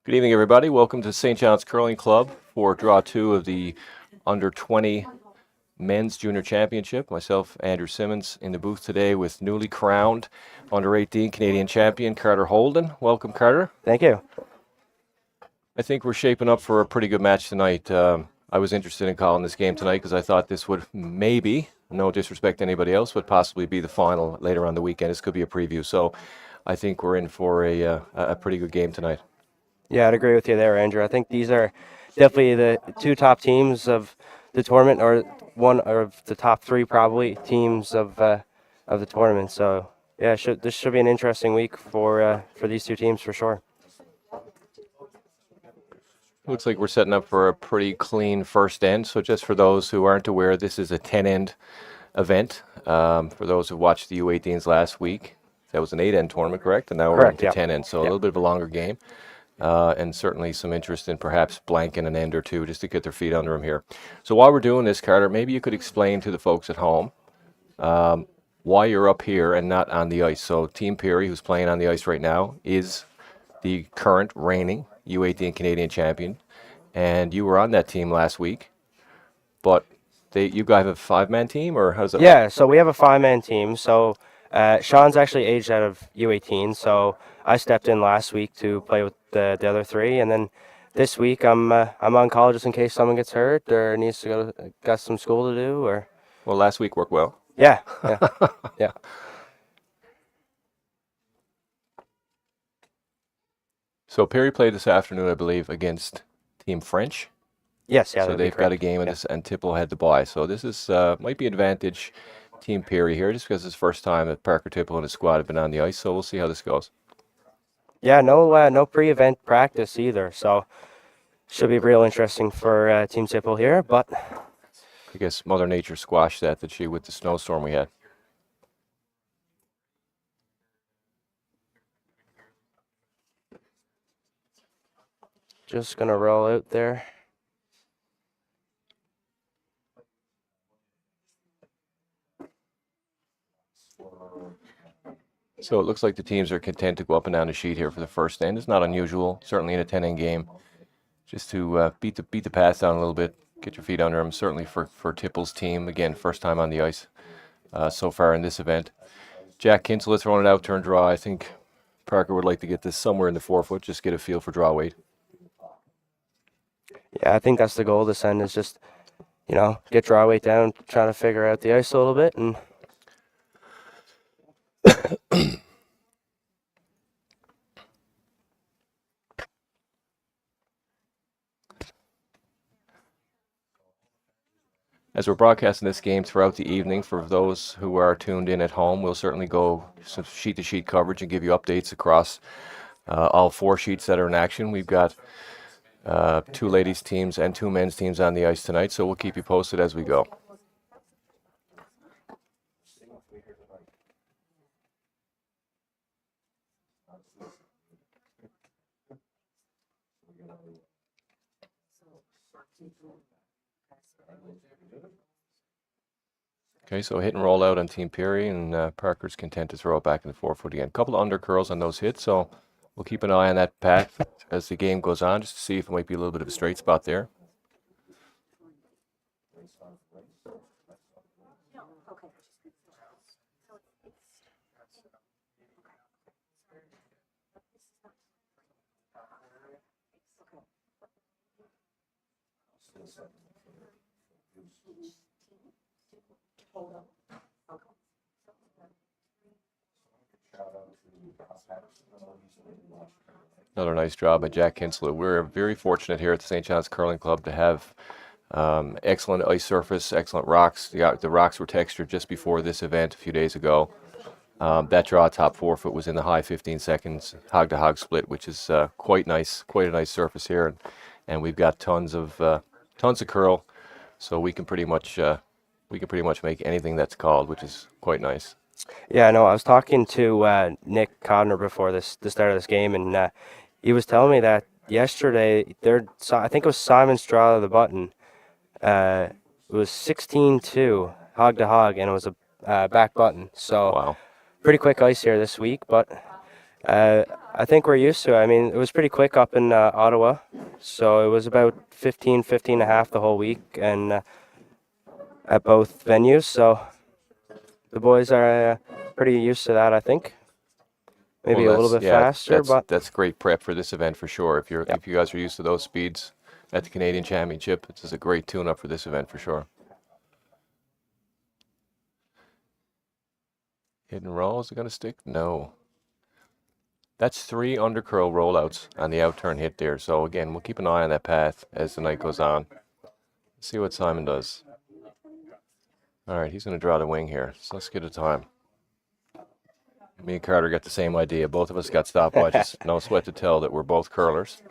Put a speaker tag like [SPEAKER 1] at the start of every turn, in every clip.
[SPEAKER 1] Good evening, everybody. Welcome to St. John's Curling Club for Draw 2 of the Under 20 Men's Junior Championship. Myself, Andrew Symonds, in the booth today with newly crowned Under 18 Canadian champion Carter Holden. Welcome, Carter.
[SPEAKER 2] Thank you.
[SPEAKER 1] I think we're shaping up for a pretty good match tonight. I was interested in calling this game tonight because I thought this would maybe, no disrespect to anybody else, would possibly be the final later on the weekend. This could be a preview. So I think we're in for a pretty good game tonight.
[SPEAKER 2] Yeah, I'd agree with you there, Andrew. I think these are definitely the two top teams of the tournament, or one of the top three probably teams of the tournament. So yeah, this should be an interesting week for these two teams for sure.
[SPEAKER 1] Looks like we're setting up for a pretty clean first end. So just for those who aren't aware, this is a 10-end event. For those who watched the U18s last week, that was an 8-end tournament, correct? And now we're into 10 ends, so a little bit of a longer game. And certainly some interest in perhaps blanking an end or two just to get their feet under them here. So while we're doing this, Carter, maybe you could explain to the folks at home why you're up here and not on the ice. So Team Peary, who's playing on the ice right now, is the current reigning U18 Canadian champion, and you were on that team last week. But you guys have a 5-man team, or how does it
[SPEAKER 2] work? So we have a 5-man team. So Sean's actually aged out of U18, so I stepped in last week to play with the other three, and then this week I'm on call just in case someone gets hurt or needs to got some school to do. Or
[SPEAKER 1] well, last week worked well.
[SPEAKER 2] Yeah. Yeah.
[SPEAKER 1] So Perry played this afternoon, I believe, against Team French.
[SPEAKER 2] Yes, yeah.
[SPEAKER 1] So they've got a game in this, and Tipple had to bye. So this is might be an advantage Team Peary here, just because it's the first time that Parker Tipple and his squad have been on the ice. So we'll see how this goes.
[SPEAKER 2] Yeah, no pre-event practice either. So should be real interesting for Team Tipple here. But
[SPEAKER 1] I guess Mother Nature squashed that, did she, with the snowstorm we had?
[SPEAKER 2] Just gonna roll out there.
[SPEAKER 1] So it looks like the teams are content to go up and down the sheet here for the first end. It's not unusual, certainly in a 10-end game, just to beat the pass down a little bit, get your feet under them. Certainly for Tipple's team, again, first time on the ice so far in this event. Jack Kinsella throwing it out, turn draw. I think Parker would like to get this somewhere in the 4-foot, just get a feel for draw weight.
[SPEAKER 2] Yeah, I think that's the goal this end, is just, get draw weight down, trying to figure out the ice a little bit. And
[SPEAKER 1] as we're broadcasting this game throughout the evening, for those who are tuned in at home, we'll certainly go some sheet-to-sheet coverage and give you updates across all 4 sheets that are in action. We've got 2 ladies teams and 2 men's teams on the ice tonight, so we'll keep you posted as we go. Okay, so hit and roll out on Team Peary, and Parker's content to throw it back in the 4-foot again. A couple of under curls on those hits, so we'll keep an eye on that path as the game goes on, just to see if it might be a little bit of a straight spot there. Another nice job by Jack Kinsella. We're very fortunate here at the St. John's Curling Club to have excellent ice surface, excellent rocks. The rocks were textured just before this event a few days ago. That draw top 4-foot was in the high 15 seconds, hog-to-hog split, which is quite nice, quite a nice surface here, and we've got tons of curl, so we can pretty much make anything that's called, which is quite nice.
[SPEAKER 2] Yeah, no, I was talking to Nick Codner before the start of this game, and he was telling me that yesterday, I think it was Symonds' draw of the button. It was 16-2 hog to hog, and it was a back button. So
[SPEAKER 1] wow.
[SPEAKER 2] Pretty quick ice here this week, but I I think we're used to it. I mean, it was pretty quick up in Ottawa, so it was about 15 and a half the whole week, and at both venues. So the boys are pretty used to that, I think. Maybe a little bit faster, but
[SPEAKER 1] that's great prep for this event for sure.
[SPEAKER 2] yep.
[SPEAKER 1] If you guys are used to those speeds at the Canadian Championship, this is a great tune-up for this event for sure. Hit and roll, is it going to stick? No. That's 3 undercurl rollouts on the out-turn hit there. So again, we'll keep an eye on that path as the night goes on. See what Simon does. All right, he's going to draw the wing here. So let's get a time. Me and Carter got the same idea. Both of us got stopwatches. No sweat to tell that we're both curlers.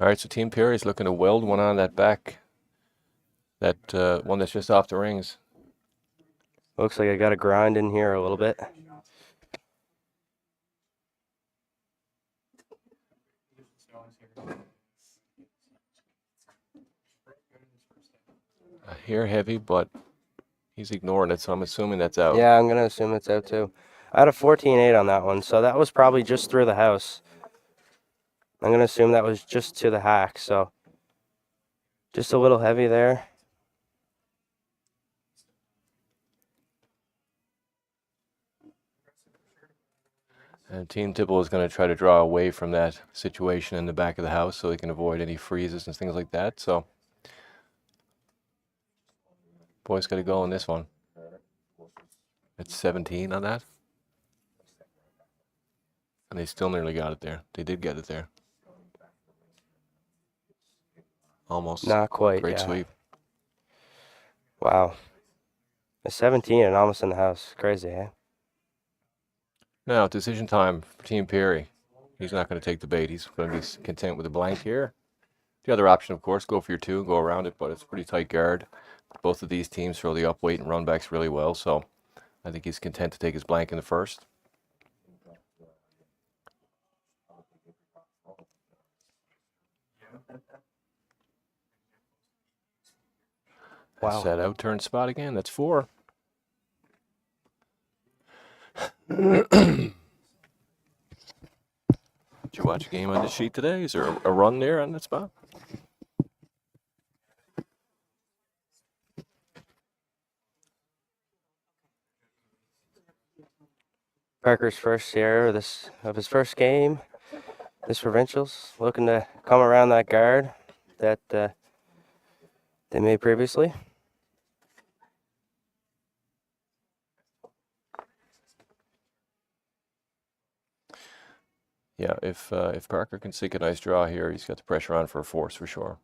[SPEAKER 1] All right, so Team Perry's looking to weld one on that back, that one that's just off the rings.
[SPEAKER 2] Looks like I got to grind in here a little bit.
[SPEAKER 1] A hair heavy, but he's ignoring it, so I'm assuming that's out.
[SPEAKER 2] Yeah, I'm going to assume it's out too. I had a 14.8 on that one, so that was probably just through the house. I'm going to assume that was just to the hack, so just a little heavy there.
[SPEAKER 1] And Team Tipple is going to try to draw away from that situation in the back of the house so they can avoid any freezes and things like that. So, boys got to go on this one. It's 17 on that. And they still nearly got it there. They did get it there. Almost.
[SPEAKER 2] Not quite.
[SPEAKER 1] Great sweep.
[SPEAKER 2] Wow. A 17 and almost in the house. Crazy, eh?
[SPEAKER 1] Now, decision time for Team Perry. He's not going to take the bait. He's going to be content with a blank here. The other option, of course, go for your 2, go around it, but it's a pretty tight guard. Both of these teams throw the up weight and run backs really well, so I think he's content to take his blank in the first.
[SPEAKER 2] Wow.
[SPEAKER 1] That's that out-turn spot again. That's 4. Did you watch a game on the sheet today? Is there a run there on that spot?
[SPEAKER 2] Parker's first year of his first game, this provincials, looking to come around that guard that they made previously.
[SPEAKER 1] Yeah, if Parker can sink a nice draw here, he's got the pressure on for a force for sure.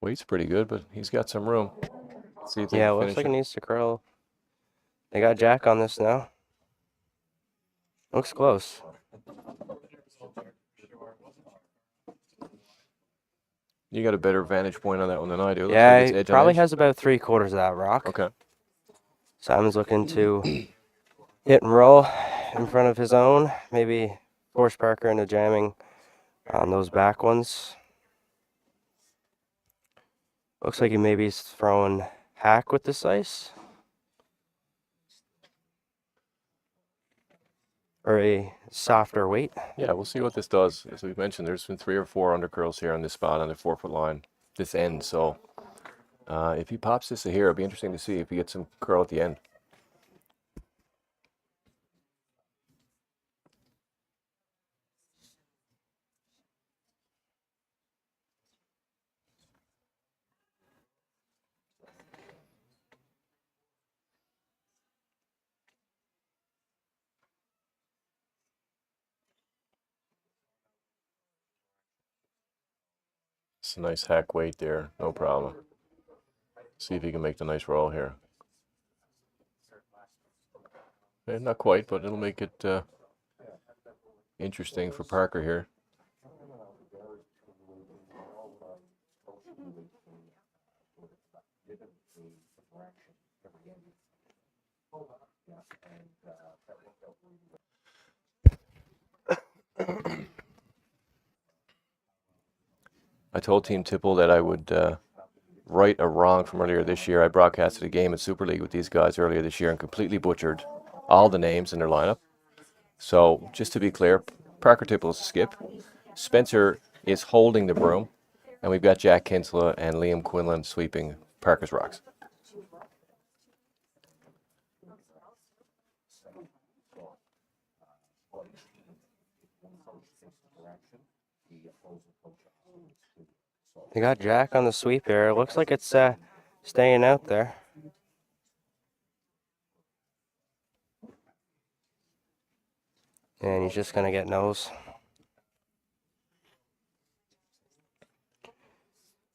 [SPEAKER 1] Weight's pretty good, but he's got some room. See if they
[SPEAKER 2] Yeah,
[SPEAKER 1] can
[SPEAKER 2] looks
[SPEAKER 1] finish
[SPEAKER 2] like
[SPEAKER 1] it.
[SPEAKER 2] it needs to curl. They got Jack on this now. Looks close.
[SPEAKER 1] You got a better vantage point on that one than I do. Looks
[SPEAKER 2] Yeah,
[SPEAKER 1] like it's
[SPEAKER 2] he
[SPEAKER 1] edge on
[SPEAKER 2] probably
[SPEAKER 1] edge.
[SPEAKER 2] has about 3/4 of that rock.
[SPEAKER 1] Okay.
[SPEAKER 2] Simon's looking to hit and roll in front of his own. Maybe force Parker into jamming on those back ones. Looks like he maybe is throwing hack with this ice. Or a softer weight.
[SPEAKER 1] Yeah, we'll see what this does. As we mentioned, there's been 3 or 4 undercurls here on this spot on the 4-foot line, this end. So if he pops this here, it'll be interesting to see if he gets some curl at the end. It's a nice hack weight there, no problem. See if he can make the nice roll here. Not quite, but it'll make it interesting for Parker here. I told Team Tipple that I would right a wrong from earlier this year. I broadcasted a game in Super League with these guys earlier this year and completely butchered all the names in their lineup. So just to be clear, Parker Tipple is a skip. Spencer is holding the broom, and we've got Jack Kinsella and Liam Quinlan sweeping Parker's rocks.
[SPEAKER 2] They got Jack on the sweep here. It looks like it's staying out there. And he's just going to get nose.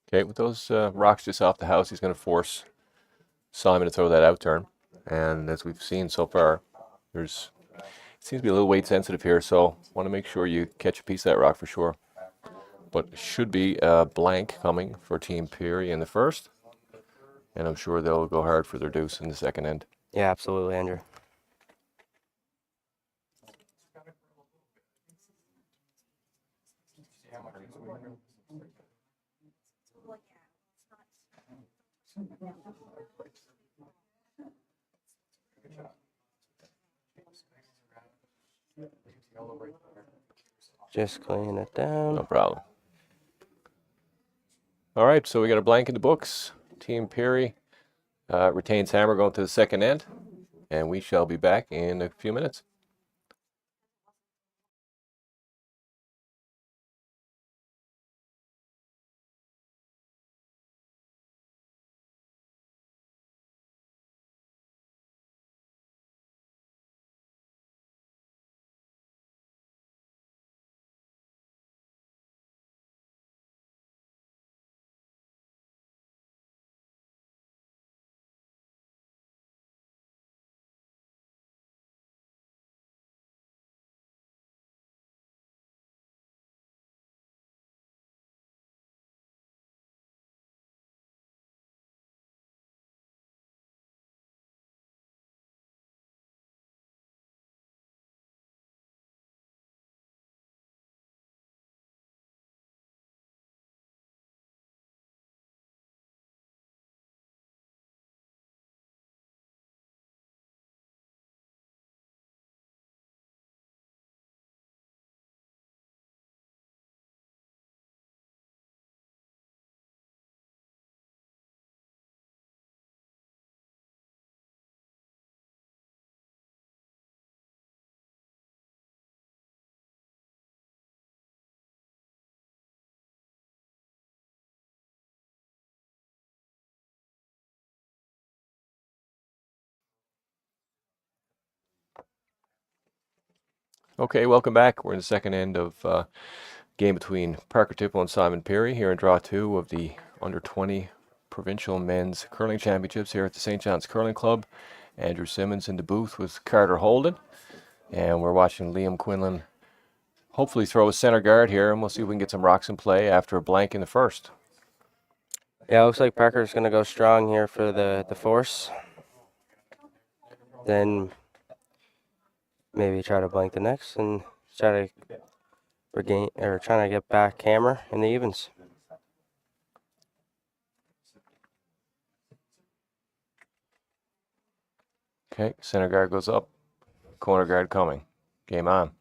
[SPEAKER 1] Okay, with those rocks just off the house, he's going to force Simon to throw that out turn. And as we've seen so far, it seems to be a little weight sensitive here, so want to make sure you catch a piece of that rock for sure. But it should be a blank coming for Team Peary in the first. And I'm sure they'll go hard for their deuce in the second end.
[SPEAKER 2] Yeah, absolutely, Andrew. Just clean it down.
[SPEAKER 1] No problem. All right, so we got a blank in the books. Team Peary retains hammer going to the second end, and we shall be back in a few minutes. Okay, welcome back. We're in the second end of game between Parker Tipple and Simon Peary here in draw 2 of the under 20 provincial men's curling championships here at the St. John's Curling Club. Andrew Symonds in the booth with Carter Holden, and we're watching Liam Quinlan hopefully throw a center guard here, and we'll see if we can get some rocks in play after a blank in the first.
[SPEAKER 2] Yeah, it looks like Parker's going to go strong here for the force. Then maybe try to blank the next and try to regain, or trying to get back hammer in the evens.
[SPEAKER 1] Okay, center guard goes up, corner guard coming. Game on.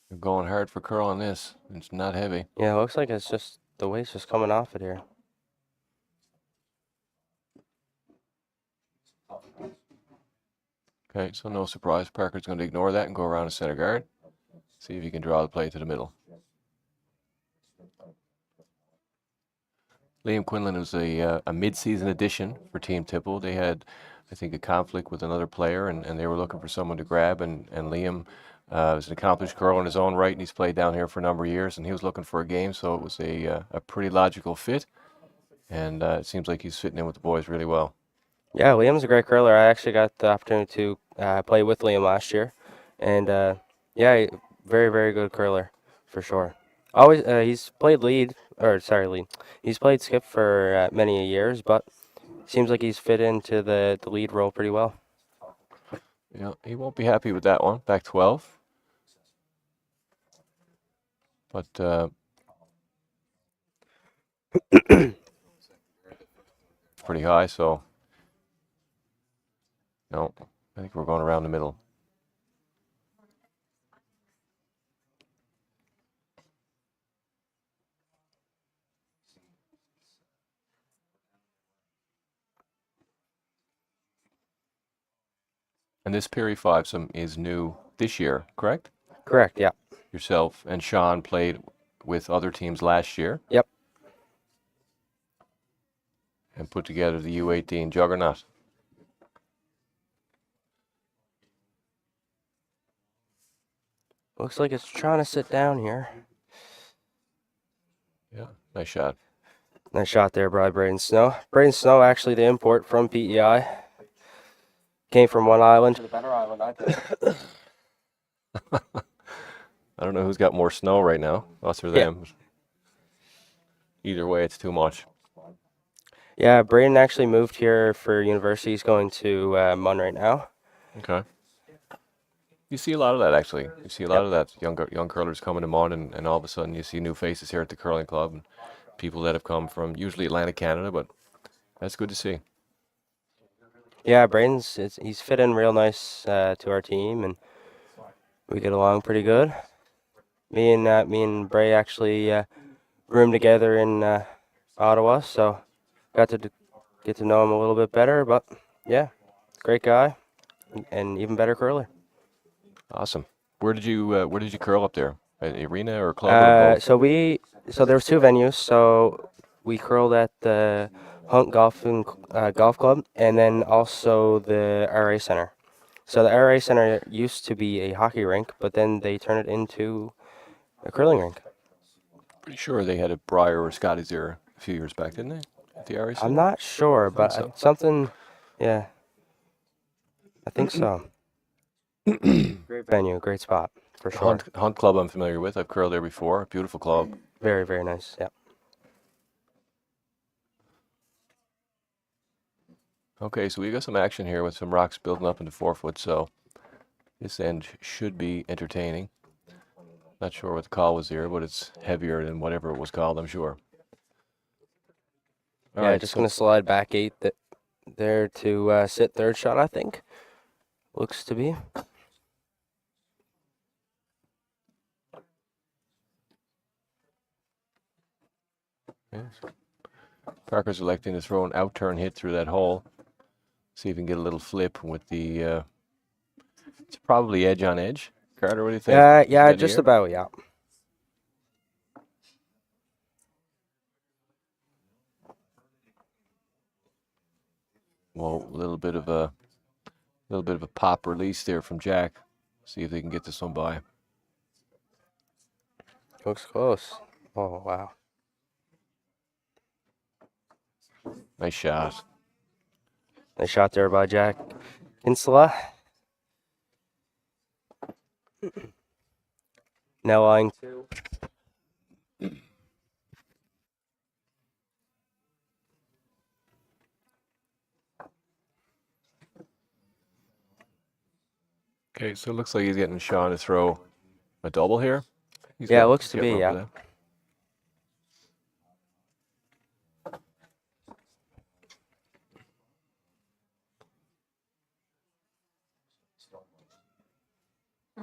[SPEAKER 1] They're going hard for curl on this. It's not heavy.
[SPEAKER 2] Yeah, it looks like it's just the weight's just coming off it here.
[SPEAKER 1] Okay, so no surprise. Parker's going to ignore that and go around to center guard. See if he can draw the play to the middle. Liam Quinlan was a mid-season addition for Team Tipple. They had, I think, a conflict with another player, and they were looking for someone to grab. And Liam is an accomplished curler in his own right, and he's played down here for a number of years. And he was looking for a game, so it was a pretty logical fit. And it seems like he's fitting in with the boys really well.
[SPEAKER 2] Yeah, Liam's a great curler. I actually got the opportunity to play with Liam last year, and yeah, very very good curler for sure. Always he's played lead lead. He's played skip for many years, but seems like he's fit into the lead role pretty well.
[SPEAKER 1] Yeah, he won't be happy with that one. Back 12. But pretty high, so no, I think we're going around the middle. And this Perry fivesome is new this year, correct?
[SPEAKER 2] Correct. Yeah.
[SPEAKER 1] Yourself and Sean played with other teams last year.
[SPEAKER 2] Yep.
[SPEAKER 1] And put together the U18 juggernaut.
[SPEAKER 2] Looks like it's trying to sit down here.
[SPEAKER 1] Yeah, nice shot.
[SPEAKER 2] Nice shot there by Braden Snow. Braden Snow, actually the import from PEI. Came from one island to the better island, I think.
[SPEAKER 1] I don't know who's got more snow right now, us or them. Either way, it's too much.
[SPEAKER 2] Yeah, Braden actually moved here for university. He's going to Munn right now.
[SPEAKER 1] Okay. You see a lot of that, actually. You see a lot of that young curlers coming to Munn, and all of a sudden you see new faces here at the curling club, and people that have come from usually Atlantic Canada, but that's good to see.
[SPEAKER 2] Yeah, he's fit in real nice to our team, and we get along pretty good. Me and Bray actually roomed together in Ottawa, so got to get to know him a little bit better. But yeah, great guy, and even better curler.
[SPEAKER 1] Awesome. Where did you curl up there? At the arena or club or both?
[SPEAKER 2] So there was two venues. So we curled at the Hunt Golf Club, and then also the RA Center. So the RA Center used to be a hockey rink, but then they turned it into a curling rink.
[SPEAKER 1] Pretty sure they had a Briar or Scotty's there a few years back, didn't they? At the RA Center?
[SPEAKER 2] I'm not sure, but
[SPEAKER 1] so.
[SPEAKER 2] something, yeah, I think so. Great venue, great spot, for sure.
[SPEAKER 1] Hunt Club I'm familiar with. I've curled there before. Beautiful club.
[SPEAKER 2] Very, very nice, yeah.
[SPEAKER 1] Okay, so we got some action here with some rocks building up into 4 foot, so this end should be entertaining. Not sure what the call was here, but it's heavier than whatever it was called, I'm sure.
[SPEAKER 2] All right, just going to slide back 8 there to sit third shot, I think. Looks to be.
[SPEAKER 1] Yes. Parker's electing to throw an out-turn hit through that hole. See if he can get a little flip with the... it's probably edge on edge. Carter, what do you think?
[SPEAKER 2] Yeah, just about, yeah.
[SPEAKER 1] Well, a little bit of a pop release there from Jack. See if they can get this one by.
[SPEAKER 2] Looks close. Oh, wow.
[SPEAKER 1] Nice shot.
[SPEAKER 2] Nice shot there by Jack Kinsella. Now line 2.
[SPEAKER 1] Okay, so it looks like he's getting Sean to throw a double here.
[SPEAKER 2] Yeah, it looks to be, yeah.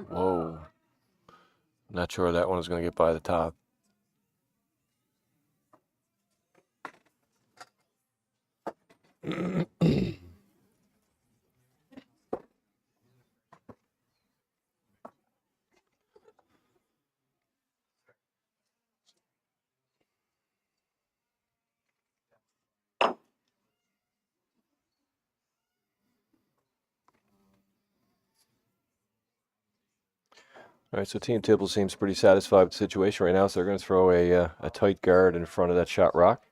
[SPEAKER 1] Whoa. Not sure that one is going to get by the top. All right, so Team Tipple seems pretty satisfied with the situation right now, so they're going to throw a tight guard in front of that shot rock.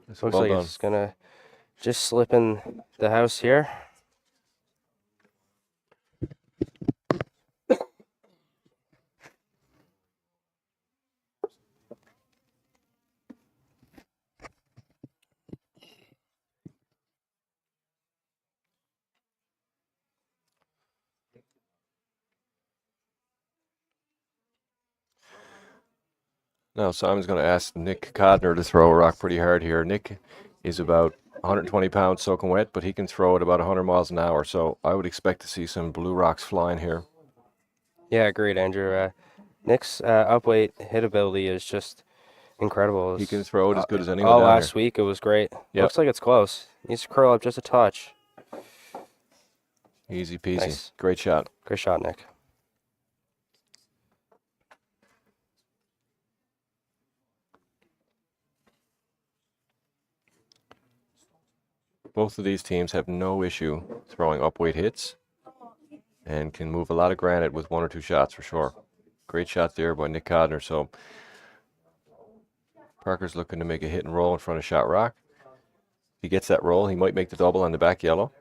[SPEAKER 2] Looks
[SPEAKER 1] Well
[SPEAKER 2] like
[SPEAKER 1] done.
[SPEAKER 2] it's gonna just slip in the house here.
[SPEAKER 1] Now Simon's going to ask Nick Codner to throw a rock pretty hard here. Nick is about 120 pounds soaking wet, but he can throw it about 100 miles an hour. So I would expect to see some blue rocks flying here.
[SPEAKER 2] Yeah, agreed, Andrew. Nick's upweight hit ability is just incredible.
[SPEAKER 1] He can throw it as good as anyone
[SPEAKER 2] All
[SPEAKER 1] down
[SPEAKER 2] last
[SPEAKER 1] here.
[SPEAKER 2] week it was great.
[SPEAKER 1] Yep.
[SPEAKER 2] Looks like it's close. Needs to curl up just a touch.
[SPEAKER 1] Easy peasy.
[SPEAKER 2] Nice.
[SPEAKER 1] Great shot.
[SPEAKER 2] Great shot, Nick.
[SPEAKER 1] Both of these teams have no issue throwing upweight hits and can move a lot of granite with one or two shots for sure. Great shot there by Nick Codner. So Parker's looking to make a hit and roll in front of shot rock. If he gets that roll, he might make the double on the back yellow.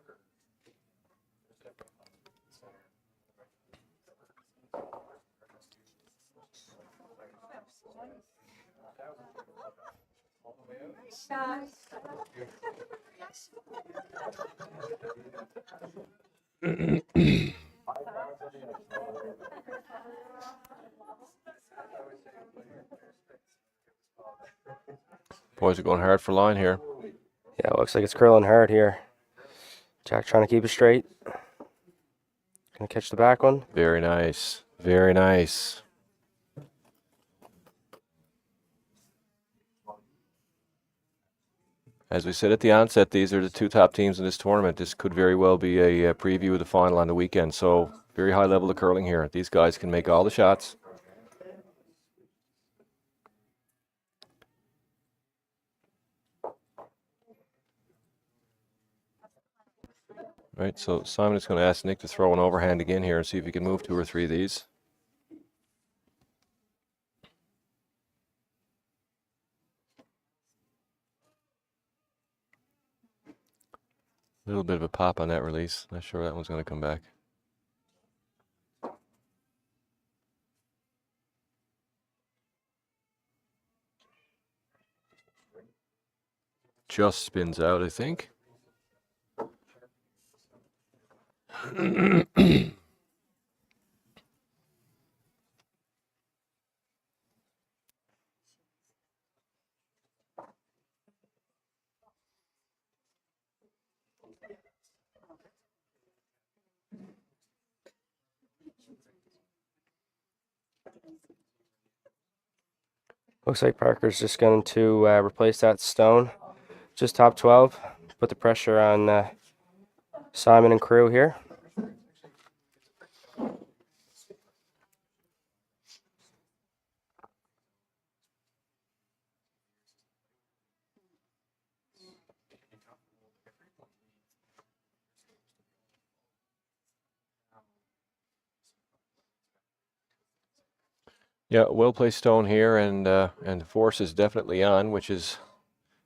[SPEAKER 1] Boys are going hard for line here.
[SPEAKER 2] Yeah, looks like it's curling hard here. Jack trying to keep it straight. Gonna catch the back one.
[SPEAKER 1] Very nice. Very nice. As we said at the onset, these are the two top teams in this tournament. This could very well be a preview of the final on the weekend. So very high level of curling here. These guys can make all the shots. Right, so Simon is going to ask Nick to throw an overhand again here and see if he can move two or three of these. A little bit of a pop on that release. Not sure that one's going to come back. Just spins out, I think.
[SPEAKER 2] Looks like Parker's just going to replace that stone. Just top 12. Put the pressure on Simon and crew here.
[SPEAKER 1] Yeah, well-placed stone here, and the force is definitely on, which is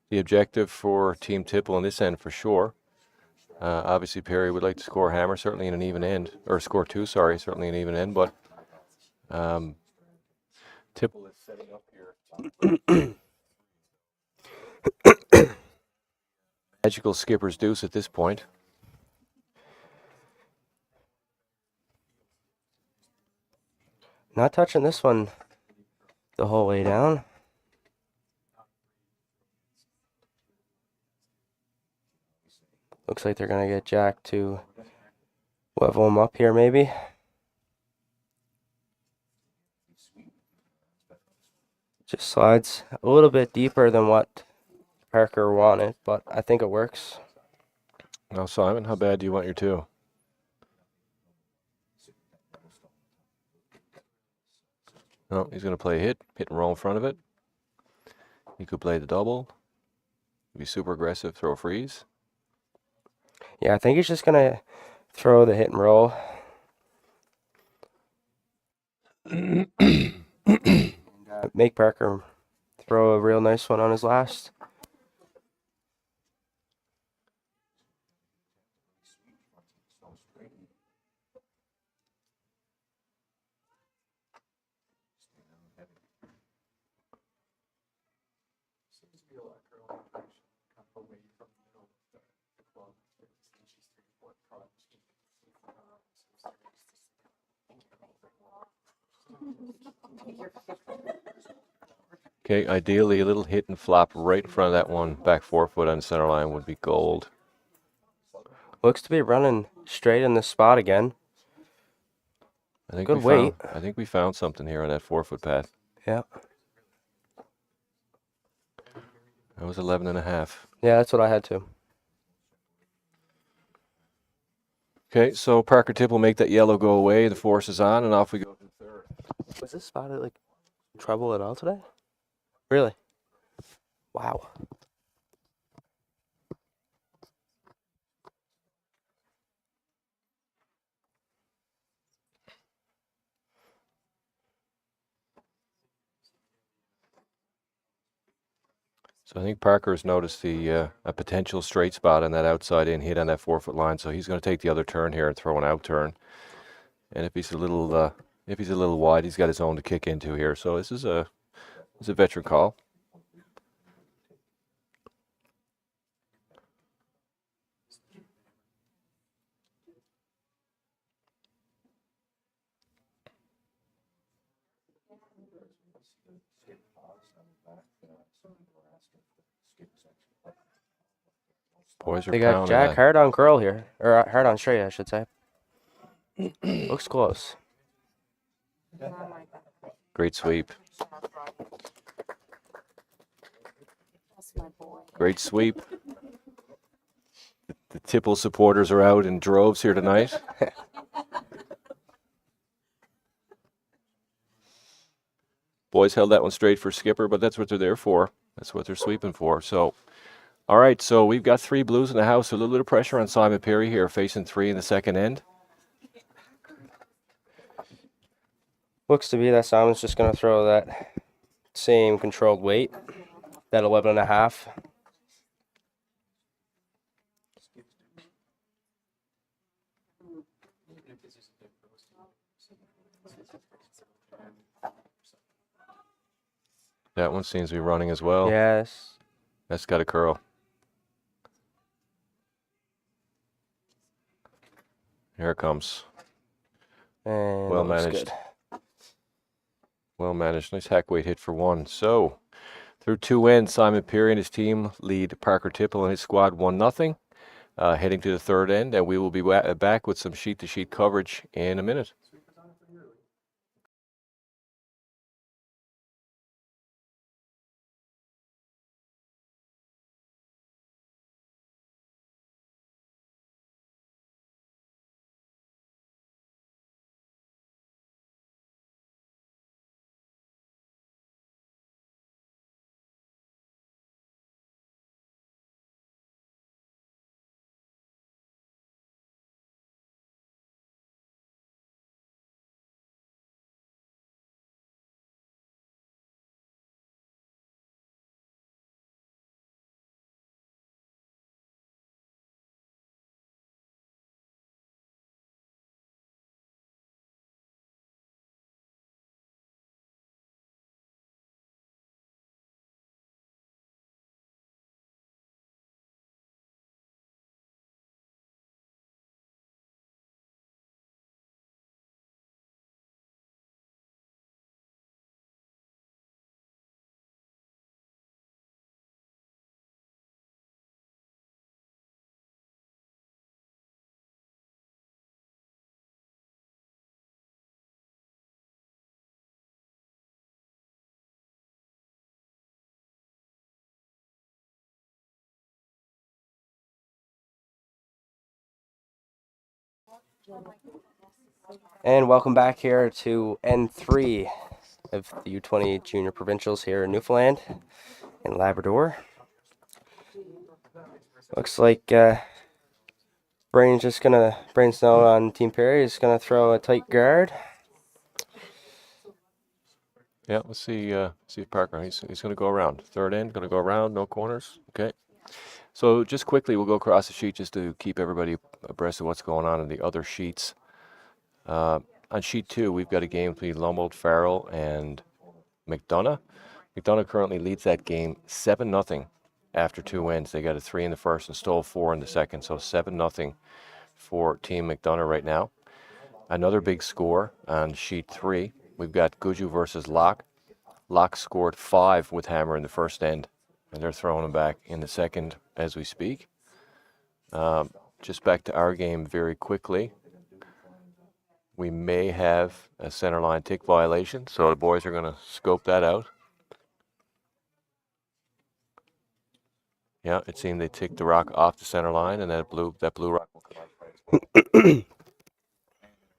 [SPEAKER 1] the objective for Team Tipple on this end for sure. Obviously, Perry would like to score a hammer, certainly in an even end, or score two, sorry, certainly an even end, but Tipple is setting up here. Magical skipper's deuce at this point.
[SPEAKER 2] Not touching this one the whole way down. Looks like they're going to get Jack to level him up here, maybe. Just slides a little bit deeper than what Parker wanted, but I think it works.
[SPEAKER 1] Now, Simon, how bad do you want your two? No, he's going to play hit and roll in front of it. He could play the double. Be super aggressive, throw a freeze.
[SPEAKER 2] Yeah, I think he's just going to throw the hit and roll. Make Parker throw a real nice one on his last.
[SPEAKER 1] Okay, ideally a little hit and flop right in front of that one. Back 4 foot on the center line would be gold.
[SPEAKER 2] Looks to be running straight in this spot again.
[SPEAKER 1] I think
[SPEAKER 2] Good weight.
[SPEAKER 1] I think we found something here on that 4 foot path.
[SPEAKER 2] Yeah.
[SPEAKER 1] That was 11.5.
[SPEAKER 2] Yeah, that's what I had to.
[SPEAKER 1] Okay, so Parker Tipple make that yellow go away. The force is on, and off we go to the third.
[SPEAKER 2] Was this spot like trouble at all today? Really? Wow.
[SPEAKER 1] So I think Parker's noticed the a potential straight spot on that outside in hit on that 4 foot line. So he's going to take the other turn here and throw an out turn. And if he's a little wide, he's got his own to kick into here. So this is a veteran call. Boys are
[SPEAKER 2] They got
[SPEAKER 1] pounding
[SPEAKER 2] Jack
[SPEAKER 1] that.
[SPEAKER 2] hard on curl here. Or hard on straight, I should say. Looks close.
[SPEAKER 1] Great sweep. Great sweep. The Tipple supporters are out in droves here tonight. Boys held that one straight for Skipper, but that's what they're there for. That's what they're sweeping for. So, all right, so we've got 3 blues in the house. A little bit of pressure on Simon Perry here, facing 3 in the second end.
[SPEAKER 2] Looks to be that Symonds just going to throw that same controlled weight, that 11.5.
[SPEAKER 1] That one seems to be running as well.
[SPEAKER 2] Yes.
[SPEAKER 1] That's got a curl. Here it comes.
[SPEAKER 2] And
[SPEAKER 1] Well
[SPEAKER 2] it looks
[SPEAKER 1] managed.
[SPEAKER 2] good.
[SPEAKER 1] Well managed. Nice hack weight hit for 1. So, through 2 ends, Simon Perry and his team lead Parker Tipple and his squad 1-0. Heading to the third end, and we will be back with some sheet-to-sheet coverage in a minute.
[SPEAKER 2] And welcome back here to N3 of the U20 Junior Provincials here in Newfoundland and Labrador. Looks like Brain Snow on Team Perry is gonna throw a tight guard.
[SPEAKER 1] Yeah, let's see if Parker, he's going to go around. Third end, going to go around, no corners. Okay. So just quickly, we'll go across the sheet just to keep everybody abreast of what's going on in the other sheets. On sheet 2, we've got a game between Lumbold, Farrell, and McDonough. McDonough currently leads that game 7-0 after 2 wins. They got a 3 in the first and stole 4 in the second, so 7-0 for Team McDonough right now. Another big score on sheet 3. We've got Guju versus Locke. Locke scored 5 with Hammer in the first end, and they're throwing him back in the second as we speak. Just back to our game very quickly. We may have a center line tick violation, so the boys are going to scope that out. Yeah, it seemed they ticked the rock off the center line, and that blue rock will come out.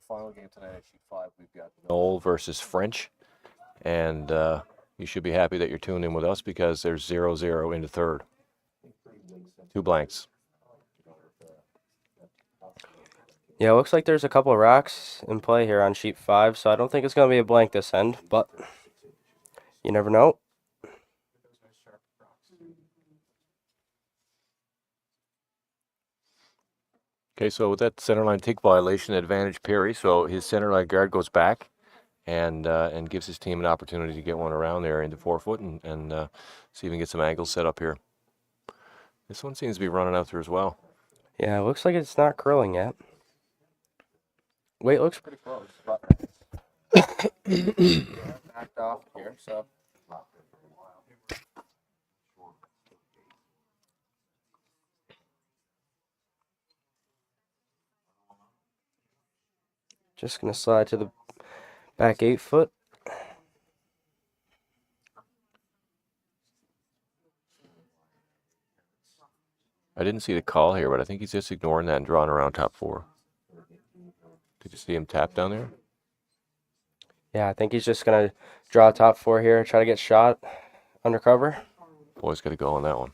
[SPEAKER 1] Final game tonight at sheet 5, we've got Knoll versus French, and you should be happy that you're tuned in with us because there's 0-0 in the third. 2 blanks.
[SPEAKER 2] Yeah, it looks like there's a couple of rocks in play here on sheet 5, so I don't think it's gonna be a blank this end, but you never know.
[SPEAKER 1] Okay, so with that center line tick violation, advantage Perry. So his center line guard goes back and gives his team an opportunity to get one around there into 4-foot and see if he can get some angles set up here. This one seems to be running out there as well.
[SPEAKER 2] Yeah, it looks like it's not curling yet. Wait, looks pretty close. Backed off here, so. Just gonna slide to the back 8-foot.
[SPEAKER 1] I didn't see the call here, but I think he's just ignoring that and drawing around top 4. Did you see him tap down there?
[SPEAKER 2] Yeah, I think he's just gonna draw top 4 here, try to get shot undercover.
[SPEAKER 1] Boys got to go on that one.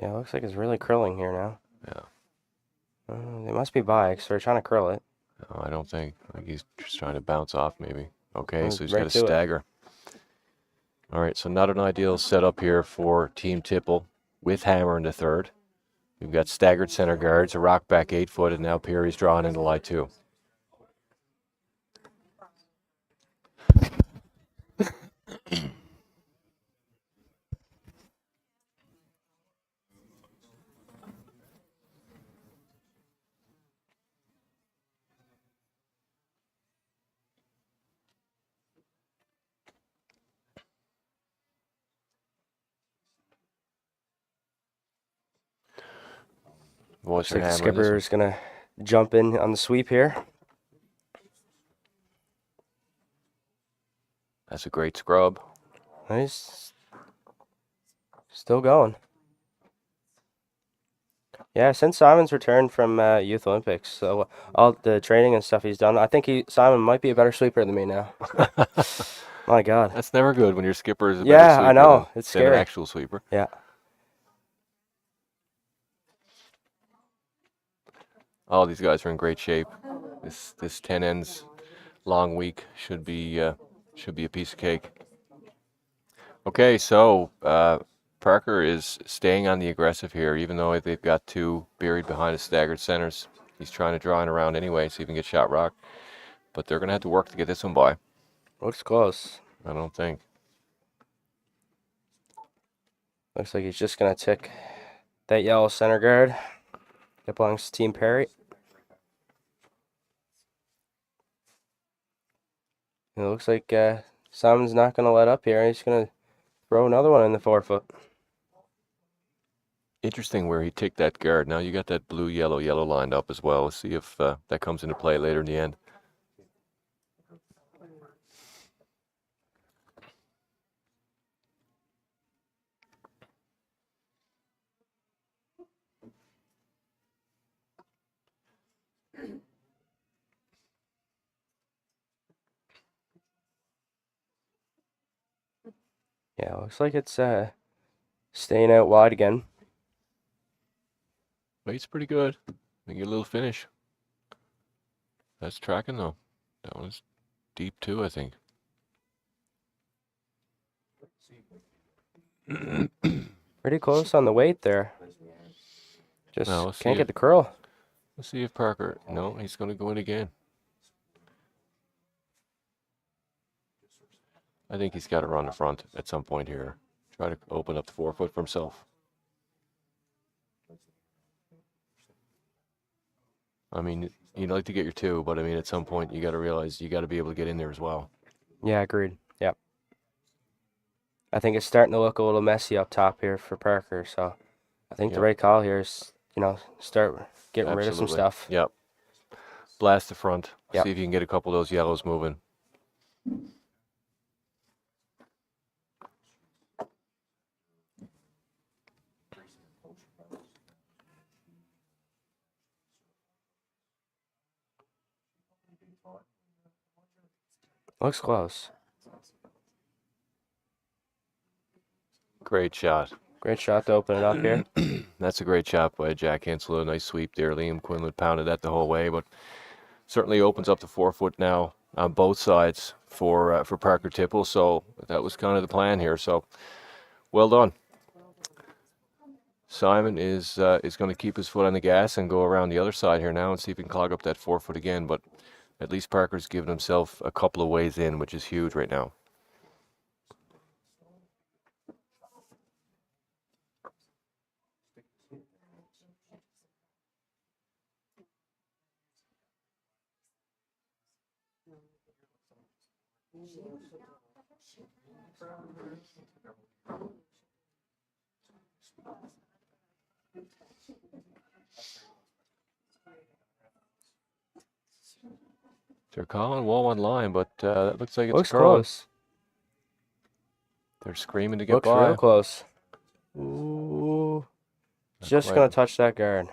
[SPEAKER 2] Yeah, it looks like it's really curling here now.
[SPEAKER 1] Yeah.
[SPEAKER 2] They must be bikes. They're trying to curl it.
[SPEAKER 1] No, I don't think. I think he's just trying to bounce off maybe. Okay, so he's
[SPEAKER 2] right
[SPEAKER 1] got to
[SPEAKER 2] to it.
[SPEAKER 1] stagger. All right, so not an ideal setup here for Team Tipple with Hammer in the third. We've got staggered center guards, a rock back 8-foot, and now Perry's drawing into lie 2. Voice
[SPEAKER 2] Looks like the
[SPEAKER 1] Hammer.
[SPEAKER 2] skipper is gonna jump in on the sweep here.
[SPEAKER 1] That's a great scrub.
[SPEAKER 2] He's still going. Yeah, since Symonds returned from Youth Olympics, so all the training and stuff he's done, I think Simon might be a better sweeper than me now. My God.
[SPEAKER 1] That's never good when your skipper is a better
[SPEAKER 2] Yeah,
[SPEAKER 1] sweeper
[SPEAKER 2] I know. It's
[SPEAKER 1] than an
[SPEAKER 2] scary.
[SPEAKER 1] actual sweeper.
[SPEAKER 2] Yeah.
[SPEAKER 1] All these guys are in great shape. This 10 ends long week should be a piece of cake. Okay, so Parker is staying on the aggressive here, even though they've got 2 buried behind his staggered centers. He's trying to draw in around anyway, see if he can get shot rock. But they're going to have to work to get this one by.
[SPEAKER 2] Looks close.
[SPEAKER 1] I don't think.
[SPEAKER 2] Looks like he's just gonna tick that yellow center guard. That belongs to Team Perry. And it looks like Simon's not gonna let up here. He's gonna throw another one in the 4-foot.
[SPEAKER 1] Interesting where he ticked that guard. Now you got that blue, yellow lined up as well. Let's see if that comes into play later in the end.
[SPEAKER 2] Yeah, looks like it's staying out wide again.
[SPEAKER 1] Weight's pretty good. We get a little finish. That's tracking though. That one's deep too, I think.
[SPEAKER 2] Pretty close on the weight there. Just
[SPEAKER 1] Now let's see
[SPEAKER 2] can't get
[SPEAKER 1] if
[SPEAKER 2] the curl.
[SPEAKER 1] Parker. No, he's going to go in again. I think he's got to run the front at some point here. Try to open up the forefoot for himself. I mean, you'd like to get your two, but I mean, at some point you got to realize you got to be able to get in there as well.
[SPEAKER 2] Yeah, agreed. Yep. I think it's starting to look a little messy up top here for Parker, so I think the
[SPEAKER 1] Yep.
[SPEAKER 2] right call here is, start getting rid of some
[SPEAKER 1] Absolutely.
[SPEAKER 2] stuff.
[SPEAKER 1] Yep. Blast the front.
[SPEAKER 2] Yep.
[SPEAKER 1] See if you can get a couple of those yellows moving.
[SPEAKER 2] Looks close.
[SPEAKER 1] Great shot.
[SPEAKER 2] Great shot to open it up here.
[SPEAKER 1] That's a great shot by Jack Henslow. Nice sweep there. Liam Quinlan pounded that the whole way, but certainly opens up the forefoot now on both sides for Parker Tipple. So that was kind of the plan here. So well done. Simon is going to keep his foot on the gas and go around the other side here now and see if he can clog up that forefoot again. But at least Parker's given himself a couple of ways in, which is huge right now. They're calling wall one line, but that looks like it's
[SPEAKER 2] Looks
[SPEAKER 1] a curl.
[SPEAKER 2] close.
[SPEAKER 1] They're screaming to get
[SPEAKER 2] Looks
[SPEAKER 1] by.
[SPEAKER 2] real close. Ooh.
[SPEAKER 1] Not
[SPEAKER 2] Just
[SPEAKER 1] quite.
[SPEAKER 2] going to touch that guard.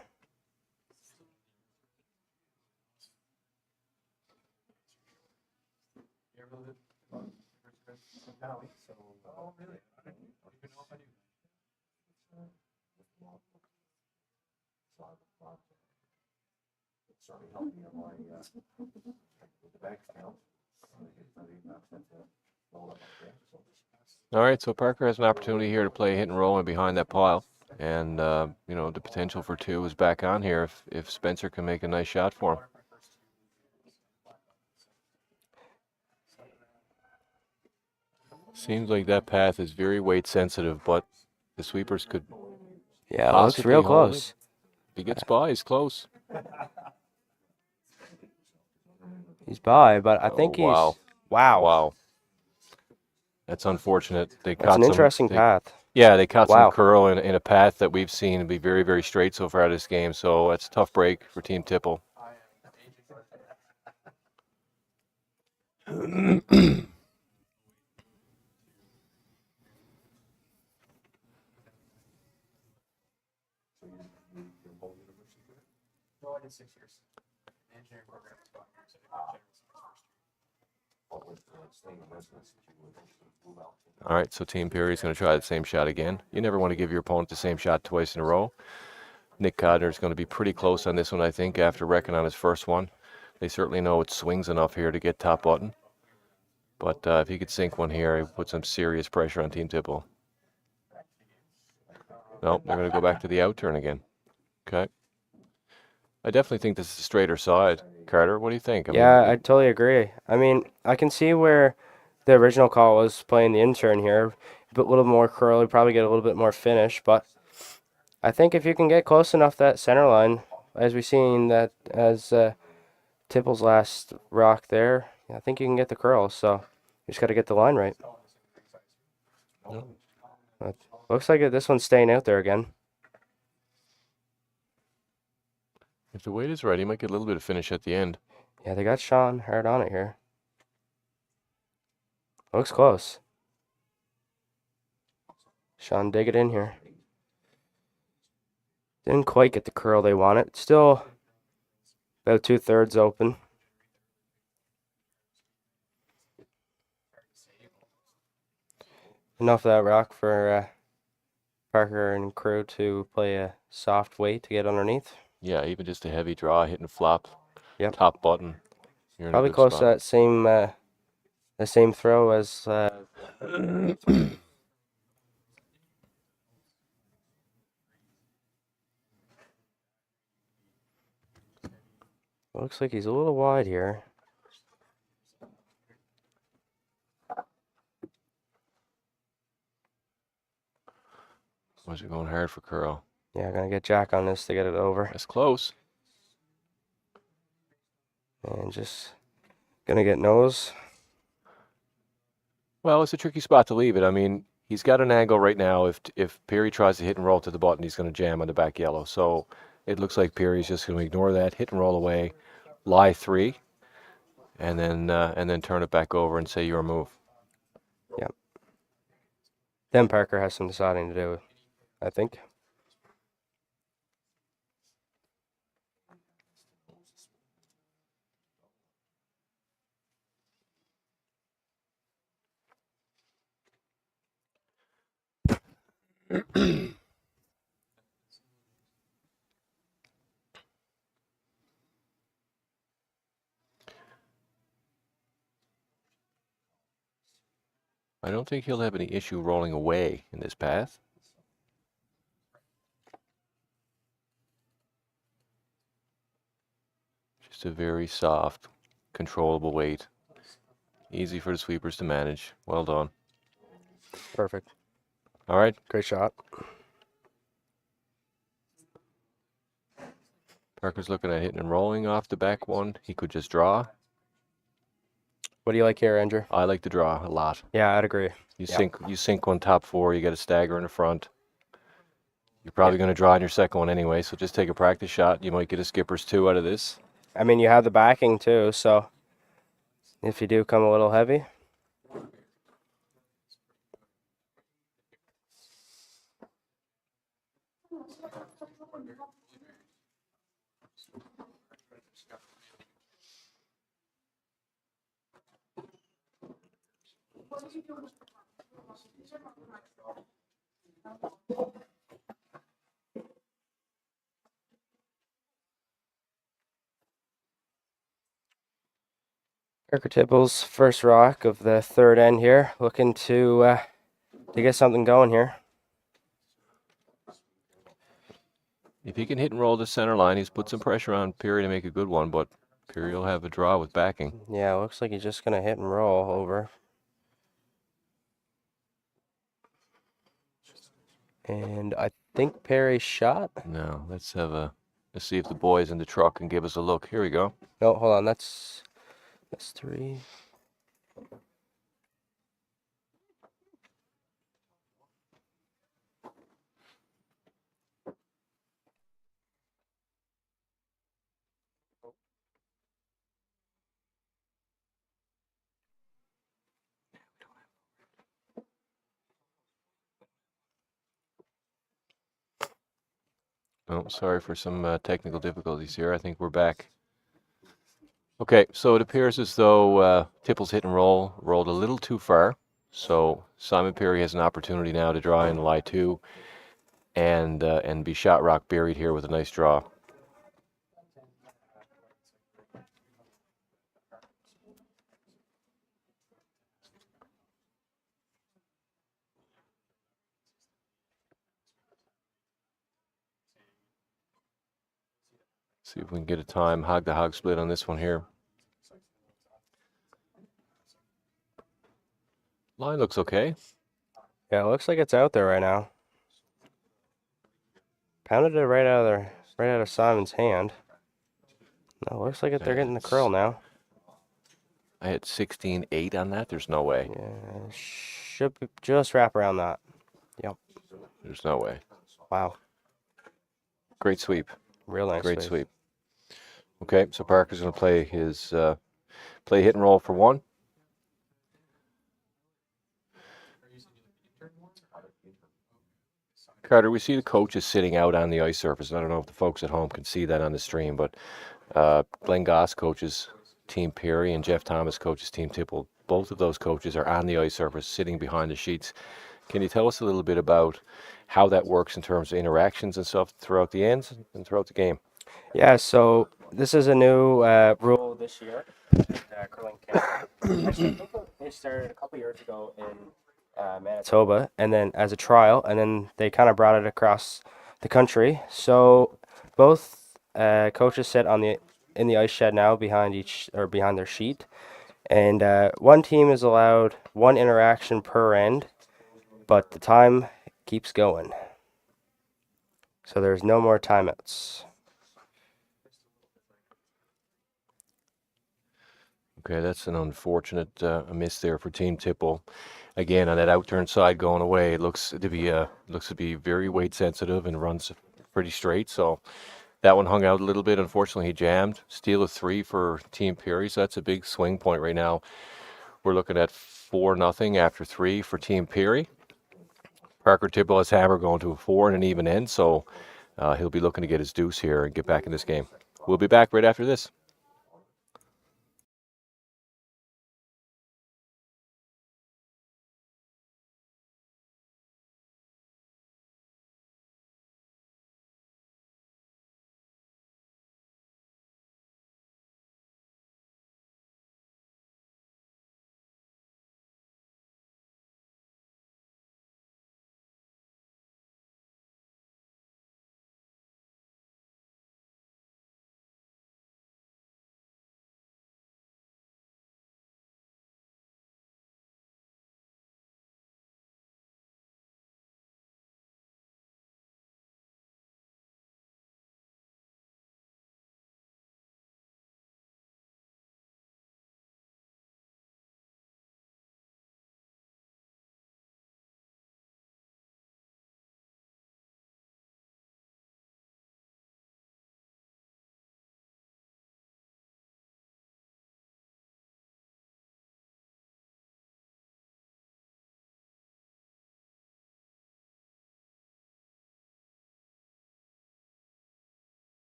[SPEAKER 1] All right, so Parker has an opportunity here to play hit and roll and behind that pile. And, the potential for two is back on here if Spencer can make a nice shot for him. Seems like that path is very weight sensitive, but the sweepers could
[SPEAKER 2] Yeah, it looks
[SPEAKER 1] possibly
[SPEAKER 2] real
[SPEAKER 1] hold it.
[SPEAKER 2] close.
[SPEAKER 1] If he gets by, he's close.
[SPEAKER 2] He's by, but I think he's...
[SPEAKER 1] Wow.
[SPEAKER 2] Wow.
[SPEAKER 1] That's unfortunate. They
[SPEAKER 2] That's
[SPEAKER 1] caught
[SPEAKER 2] an interesting path.
[SPEAKER 1] Yeah, they caught
[SPEAKER 2] Wow.
[SPEAKER 1] some curl in a path that we've seen be very, very straight so far this game. So that's a tough break for Team Tipple. All right, so Team Perry's going to try the same shot again. You never want to give your opponent the same shot twice in a row. Nick Codner's going to be pretty close on this one, I think, after wrecking on his first one. They certainly know it swings enough here to get top button. But if he could sink one here, he would put some serious pressure on Team Tipple. No, they're going to go back to the out turn again. Okay. I definitely think this is a straighter side. Carter, what do you think?
[SPEAKER 2] I totally agree. I mean, I can see where the original call was playing the intern here. A little more curly, probably get a little bit more finish. But I think if you can get close enough that center line, as we've seen that as Tipple's last rock there, I think you can get the curl. So you just got to get the line right. But looks like this one's staying out there again.
[SPEAKER 1] If the weight is right, he might get a little bit of finish at the end.
[SPEAKER 2] Yeah, they got Sean hard on it here. Looks close. Sean, dig it in here. Didn't quite get the curl they wanted. Still about 2/3 open. enough of that rock for Parker and crew to play a soft weight to get underneath.
[SPEAKER 1] Yeah, even just a heavy draw, hitting flop,
[SPEAKER 2] Yep.
[SPEAKER 1] top button. You're in a
[SPEAKER 2] Probably
[SPEAKER 1] good
[SPEAKER 2] close to
[SPEAKER 1] spot.
[SPEAKER 2] that the same throw as looks like he's a little wide here.
[SPEAKER 1] Was it going hard for Curl?
[SPEAKER 2] Yeah, gonna get Jack on this to get it over.
[SPEAKER 1] That's close.
[SPEAKER 2] And just gonna get nose.
[SPEAKER 1] Well, it's a tricky spot to leave it. I mean, he's got an angle right now. If Peary tries to hit and roll to the button, he's going to jam on the back yellow. So it looks like Peary's just going to ignore that, hit and roll away, lie 3, and then turn it back over and say your move.
[SPEAKER 2] Yep. Then Parker has some deciding to do, I think.
[SPEAKER 1] I don't think he'll have any issue rolling away in this path. Just a very soft, controllable weight. Easy for the sweepers to manage. Well done.
[SPEAKER 2] Perfect.
[SPEAKER 1] All right.
[SPEAKER 2] Great shot.
[SPEAKER 1] Parker's looking at hitting and rolling off the back one. He could just draw.
[SPEAKER 2] What do you like here, Andrew?
[SPEAKER 1] I like to draw a lot.
[SPEAKER 2] Yeah, I'd agree.
[SPEAKER 1] You
[SPEAKER 2] Yep.
[SPEAKER 1] sink one top 4, you get a stagger in the front. You're probably going to draw on your second one anyway, so just take a practice shot. You might get a skipper's 2 out of this.
[SPEAKER 2] I mean, you have the backing too, so if you do come a little heavy. Parker Tipple's first rock of the third end here, looking to get something going here.
[SPEAKER 1] If he can hit and roll the center line, he's put some pressure on Peary to make a good one, but Peary will have a draw with backing.
[SPEAKER 2] Yeah, looks like he's just gonna hit and roll over. And I think Perry shot.
[SPEAKER 1] No, let's see if the boys in the truck can give us a look. Here we go.
[SPEAKER 2] No, hold on, that's 3.
[SPEAKER 1] Oh, sorry for some technical difficulties here. I think we're back. Okay, so it appears as though Tipple's hit and rolled a little too far. So Simon Peary has an opportunity now to draw in lie 2 and be shot rock buried here with a nice draw. See if we can get a time hog to hog split on this one here. Line looks okay.
[SPEAKER 2] Yeah, it looks like it's out there right now. Pounded it right out of Simon's hand. No, looks like they're getting the curl now.
[SPEAKER 1] I had 16-8 on that. There's no way.
[SPEAKER 2] Yeah, should be just wrap around that. Yep.
[SPEAKER 1] There's no way.
[SPEAKER 2] Wow.
[SPEAKER 1] Great sweep.
[SPEAKER 2] Real nice.
[SPEAKER 1] Great sweep. Okay, so Parker's going to play his play hit and roll for 1. Carter, we see the coaches sitting out on the ice surface. I don't know if the folks at home can see that on the stream, but Glenn Goss coaches Team Peary and Jeff Thomas coaches Team Tipple. Both of those coaches are on the ice surface, sitting behind the sheets. Can you tell us a little bit about how that works in terms of interactions and stuff throughout the ends and throughout the game?
[SPEAKER 2] Yeah, so this is a new rule this year at Curling Canada. Actually, I think they started a couple years ago in Manitoba, and then as a trial, and then they kind of brought it across the country. So both coaches sit in the ice shed now behind their sheet, and one team is allowed one interaction per end, but the time keeps going. So there's no more timeouts.
[SPEAKER 1] Okay, that's an unfortunate miss there for Team Tipple. Again, on that outturn side going away, it looks to be very weight sensitive and runs pretty straight. So that one hung out a little bit. Unfortunately, he jammed. Steal of 3 for Team Perry. So that's a big swing point right now. We're looking at 4-0 after 3 for Team Perry. Parker Tipple has hammer going to a 4 and an even end. So he'll be looking to get his deuce here and get back in this game. We'll be back right after this.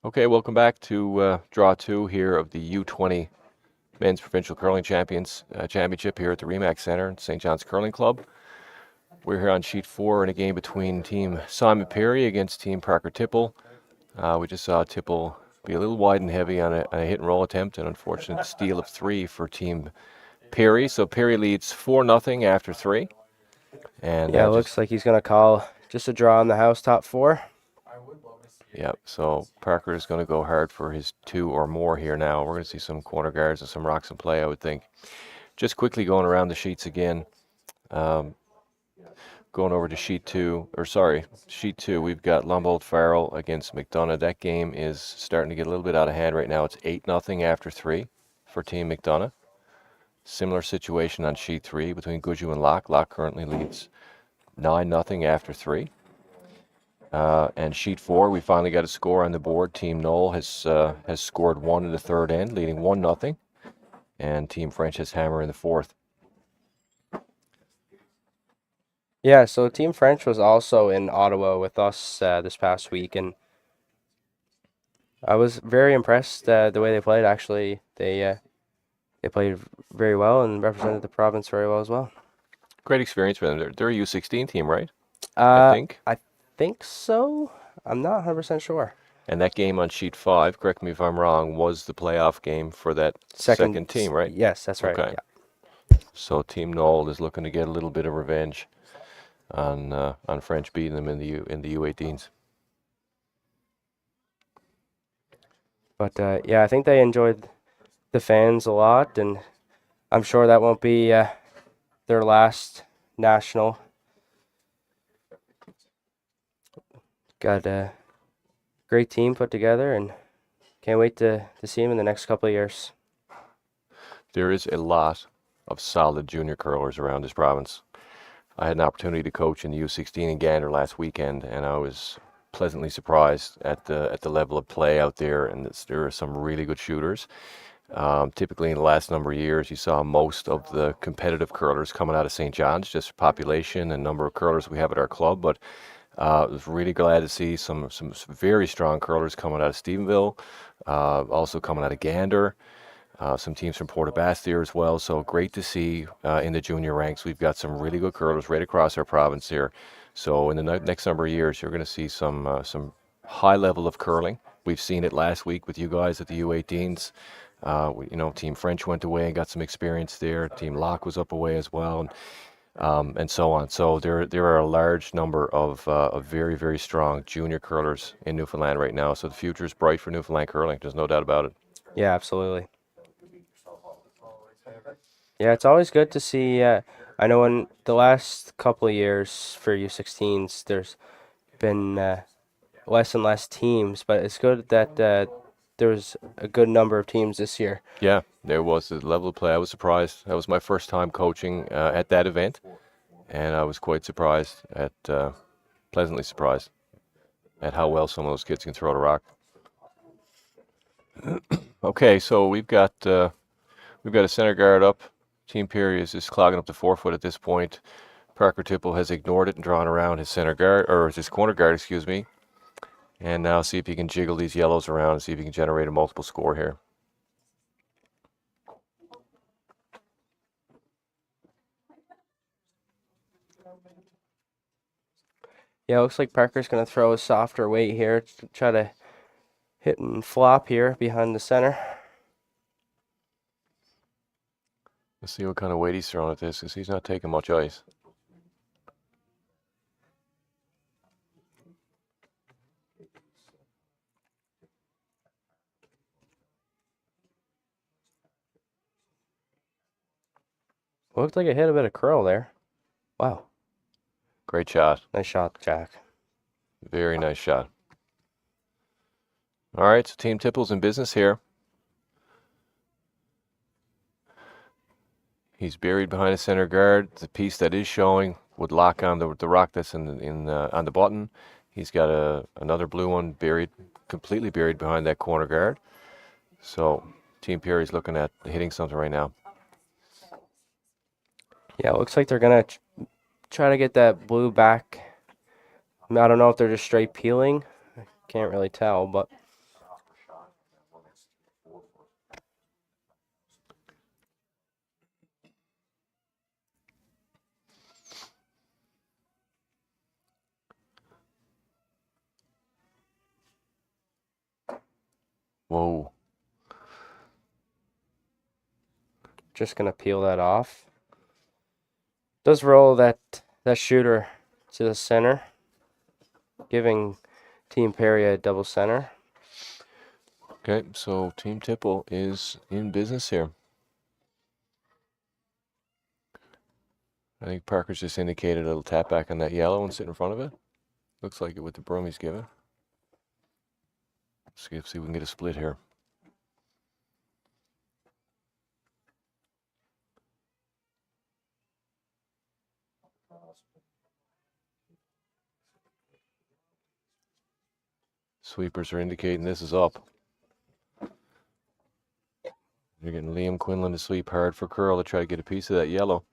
[SPEAKER 1] Okay, welcome back to Draw 2 here of the U20 Men's Provincial Curling Championship here at the Remax Center in St. John's Curling Club. We're here on sheet 4 in a game between Team Simon Perry against Team Parker Tipple. We just saw Tipple be a little wide and heavy on a hit and roll attempt, an unfortunate steal of 3 for Team Perry. So Perry leads 4-0 after 3. And
[SPEAKER 2] Yeah, it looks like he's going to call just a draw on the house top 4.
[SPEAKER 1] Yeah, so Parker is going to go hard for his 2 or more here now. We're going to see some corner guards and some rocks in play, I would think. Just quickly going around the sheets again. Going over to sheet 2, we've got Lumbold Farrell against McDonough. That game is starting to get a little bit out of hand right now. It's 8-0 after 3 for Team McDonough. Similar situation on sheet 3 between Guju and Locke. Locke currently leads 9-0 after 3. And sheet 4, we finally got a score on the board. Team Knoll has scored 1 in the third end, leading 1-0. And Team French has hammer in the fourth.
[SPEAKER 2] Yeah, so Team French was also in Ottawa with us this past week, and I was very impressed the way they played. Actually, they played very well and represented the province very well as well.
[SPEAKER 1] Great experience for them. They're a U16 team, right? I
[SPEAKER 2] think so. I'm not 100% sure.
[SPEAKER 1] And that game on sheet 5, correct me if I'm wrong, was the playoff game for that second team, right?
[SPEAKER 2] Yes, that's right.
[SPEAKER 1] Okay.
[SPEAKER 2] Yeah.
[SPEAKER 1] So Team Knoll is looking to get a little bit of revenge on French beating them in the U18s.
[SPEAKER 2] But yeah, I think they enjoyed the fans a lot, and I'm sure that won't be their last national. Got a great team put together, and can't wait to see them in the next couple of years.
[SPEAKER 1] There is a lot of solid junior curlers around this province. I had an opportunity to coach in the U16 in Gander last weekend, and I was pleasantly surprised at the level of play out there, and there are some really good shooters. Typically, in the last number of years, you saw most of the competitive curlers coming out of St. John's, just population and number of curlers we have at our club. But I was really glad to see some very strong curlers coming out of Stephenville, also coming out of Gander. Some teams from Port Bastia as well. So great to see in the junior ranks. We've got some really good curlers right across our province here. So in the next number of years, you're going to see some high level of curling. We've seen it last week with you guys at the U18s. Team French went away and got some experience there. Team Locke was up away as well, and so on. So there are a large number of very, very strong junior curlers in Newfoundland right now. So the future is bright for Newfoundland curling. There's no doubt about it.
[SPEAKER 2] Yeah, absolutely. Yeah, it's always good to see. I know in the last couple of years for U16s, there's been less and less teams, but it's good that there's a good number of teams this year.
[SPEAKER 1] Yeah, there was a level of play. I was surprised. That was my first time coaching at that event, and I was quite surprised pleasantly surprised at how well some of those kids can throw the rock. Okay, so we've got a center guard up. Team Perry is just clogging up the 4 foot at this point. Parker Tipple has ignored it and drawn around his center guard, or his corner guard, excuse me. And now see if he can jiggle these yellows around and see if he can generate a multiple score here.
[SPEAKER 2] Yeah, it looks like Parker's going to throw a softer weight here to try to hit and flop here behind the center.
[SPEAKER 1] Let's see what kind of weight he's throwing at this, because he's not taking much ice.
[SPEAKER 2] Looked like it hit a bit of curl there. Wow.
[SPEAKER 1] Great shot.
[SPEAKER 2] Nice shot, Jack.
[SPEAKER 1] Very nice shot. All right, so Team Tipple's in business here. He's buried behind a center guard. The piece that is showing would lock on the rock that's on the button. He's got another blue one completely buried behind that corner guard. So Team Perry's looking at hitting something right now.
[SPEAKER 2] Yeah, it looks like they're going to try to get that blue back. I don't know if they're just straight peeling. I can't really tell, but
[SPEAKER 1] Whoa.
[SPEAKER 2] just going to peel that off. Does roll that shooter to the center, giving Team Perry a double center.
[SPEAKER 1] Okay, so Team Tipple is in business here. I think Parker's just indicated a little tap back on that yellow and sit in front of it. Looks like it with the broom he's given. See if we can get a split here. Sweepers are indicating this is up. You're getting Liam Quinlan to sweep hard for curl to try to get a piece of that yellow.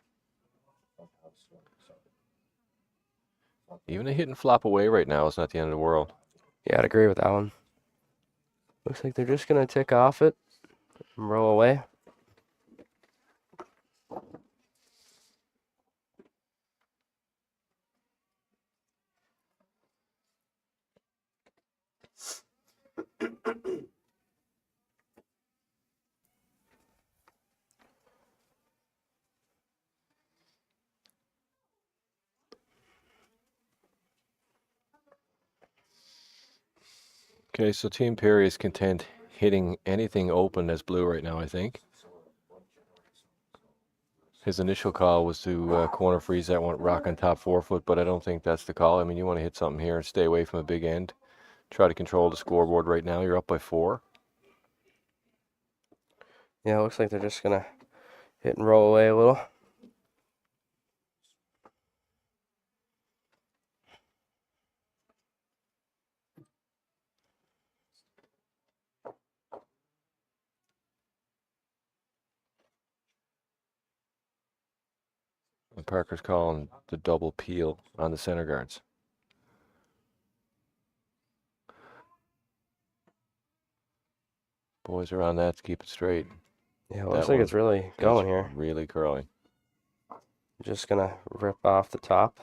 [SPEAKER 1] Even a hit and flop away right now is not the end of the world.
[SPEAKER 2] Yeah, I'd agree with that one. Looks like they're just going to tick off it and roll away.
[SPEAKER 1] Okay, so Team Perry is content hitting anything open as blue right now, I think. His initial call was to corner freeze that one rock on top 4 foot, but I don't think that's the call. I mean, you want to hit something here and stay away from a big end. Try to control the scoreboard right now. You're up by 4.
[SPEAKER 2] Yeah, it looks like they're just going to hit and roll away a little.
[SPEAKER 1] Parker's calling the double peel on the center guards. Boys are on that to keep it straight.
[SPEAKER 2] Yeah, it looks like it's really going here.
[SPEAKER 1] Really curling.
[SPEAKER 2] Just gonna rip off the top.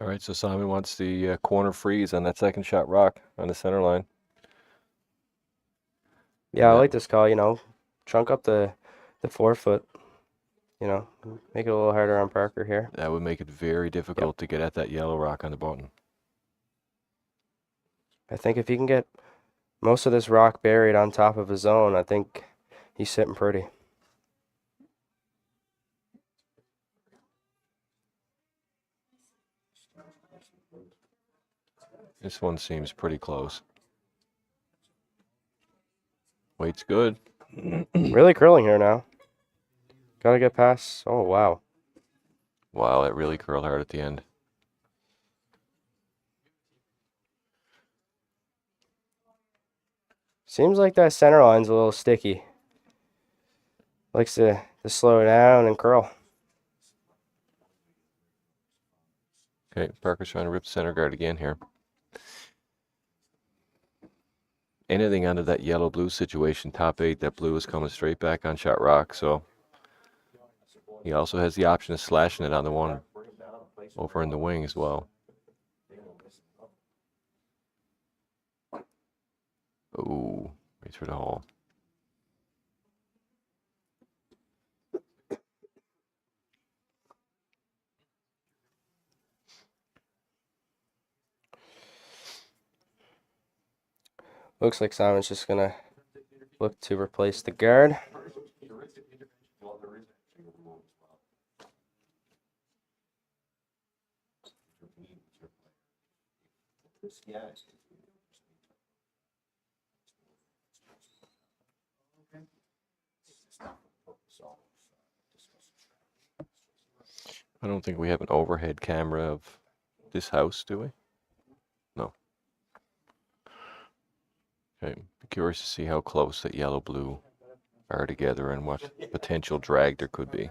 [SPEAKER 1] All right, so Simon wants the corner freeze on that second shot rock on the center line.
[SPEAKER 2] Yeah, I like this call, you know, chunk up the 4-foot, you know, make it a little harder on Parker here.
[SPEAKER 1] That would make it very difficult to get at that yellow rock on the button.
[SPEAKER 2] I think if he can get most of this rock buried on top of his zone, I think he's sitting pretty.
[SPEAKER 1] This one seems pretty close. Weight's good.
[SPEAKER 2] Really curling here now. Gotta get past. Oh, wow.
[SPEAKER 1] Wow, that really curled hard at the end.
[SPEAKER 2] Seems like that center line's a little sticky. Likes to slow down and curl.
[SPEAKER 1] Okay, Parker's trying to rip center guard again here. Anything under that yellow-blue situation, top 8, that blue is coming straight back on shot rock, so he also has the option of slashing it on the one over in the wing as well. Ooh, right through the hole.
[SPEAKER 2] Looks like Simon's just gonna look to replace the guard.
[SPEAKER 1] I don't think we have an overhead camera of this house, do we? No. Okay, be curious to see how close that yellow-blue are together and what potential drag there could be.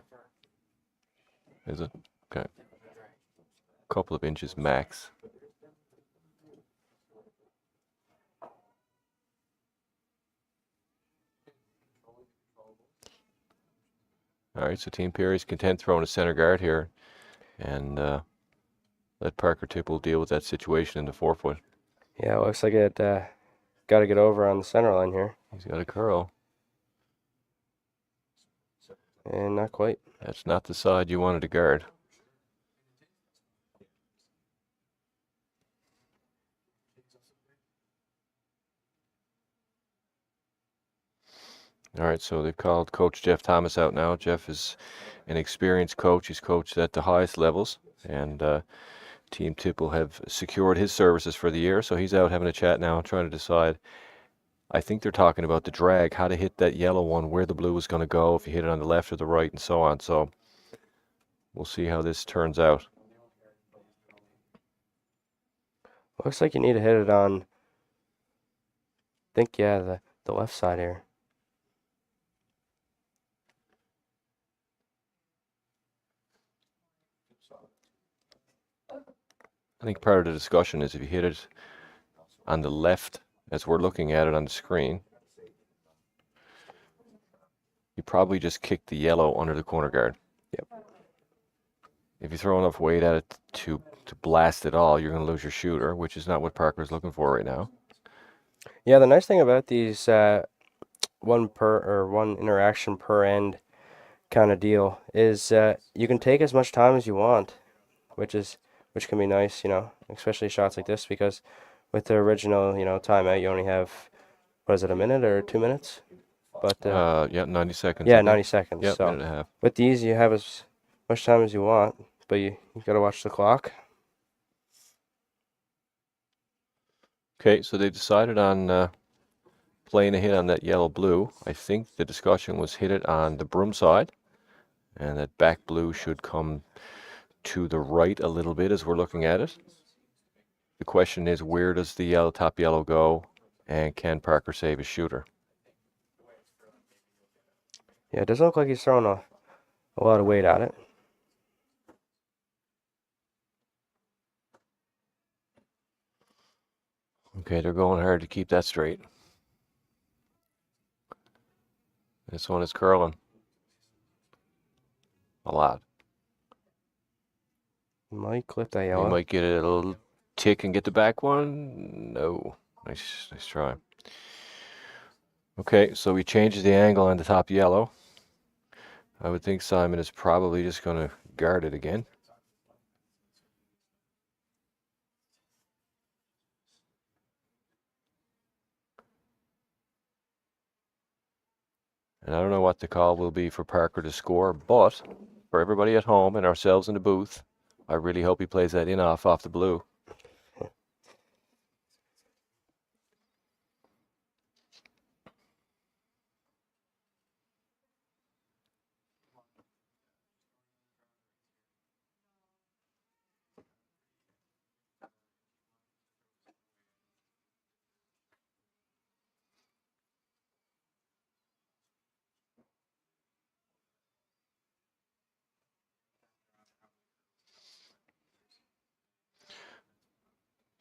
[SPEAKER 1] Is it? Okay. A couple of inches max. All right, so Team Perry's content throwing a center guard here and let Parker Tipple deal with that situation in the 4-foot.
[SPEAKER 2] Yeah, it looks like it got to get over on the center line here.
[SPEAKER 1] He's got a curl.
[SPEAKER 2] And not quite.
[SPEAKER 1] That's not the side you wanted to guard. All right, so they've called Coach Jeff Thomas out now. Jeff is an experienced coach. He's coached at the highest levels, and Team Tipple have secured his services for the year. So he's out having a chat now, trying to decide. I think they're talking about the drag, how to hit that yellow one, where the blue is going to go, if you hit it on the left or the right, and so on. So we'll see how this turns out.
[SPEAKER 2] Looks like you need to hit it on, I think, yeah, the left side here.
[SPEAKER 1] I think part of the discussion is if you hit it on the left, as we're looking at it on the screen, you probably just kick the yellow under the corner guard.
[SPEAKER 2] Yep.
[SPEAKER 1] If you throw enough weight at it to blast it all, you're going to lose your shooter, which is not what Parker's looking for right now.
[SPEAKER 2] Yeah, the nice thing about these one interaction per end kind of deal is you can take as much time as you want, which can be nice, you know, especially shots like this, because with the original, you know, timeout, you only have, what is it, a minute or 2 minutes? But
[SPEAKER 1] yeah, 90 seconds.
[SPEAKER 2] yeah, 90 seconds.
[SPEAKER 1] Yeah,
[SPEAKER 2] so
[SPEAKER 1] minute and a half.
[SPEAKER 2] with these, you have as much time as you want, but you got to watch the clock.
[SPEAKER 1] Okay, so they decided on playing a hit on that yellow-blue. I think the discussion was hit it on the broom side. And that back blue should come to the right a little bit as we're looking at it. The question is, where does the yellow, top yellow go? And can Parker save his shooter?
[SPEAKER 2] Yeah, it doesn't look like he's throwing a lot of weight at it.
[SPEAKER 1] Okay, they're going hard to keep that straight. This one is curling. A lot.
[SPEAKER 2] Might clip that
[SPEAKER 1] You
[SPEAKER 2] yellow.
[SPEAKER 1] might get a little tick and get the back one. No. Nice try. Okay, so we changed the angle on the top yellow. I would think Simon is probably just going to guard it again. And I don't know what the call will be for Parker to score, but for everybody at home and ourselves in the booth, I really hope he plays that in off the blue.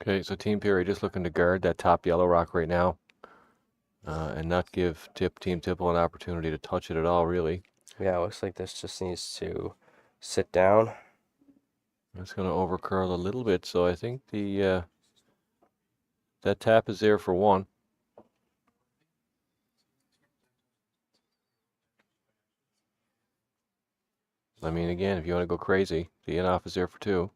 [SPEAKER 1] Okay, so Team Perry just looking to guard that top yellow rock right now and not give Team Tipple an opportunity to touch it at all, really.
[SPEAKER 2] Yeah, it looks like this just needs to sit down.
[SPEAKER 1] It's going to overcurl a little bit, so I think the that tap is there for one. I mean, again, if you want to go crazy, the in-off is there for two.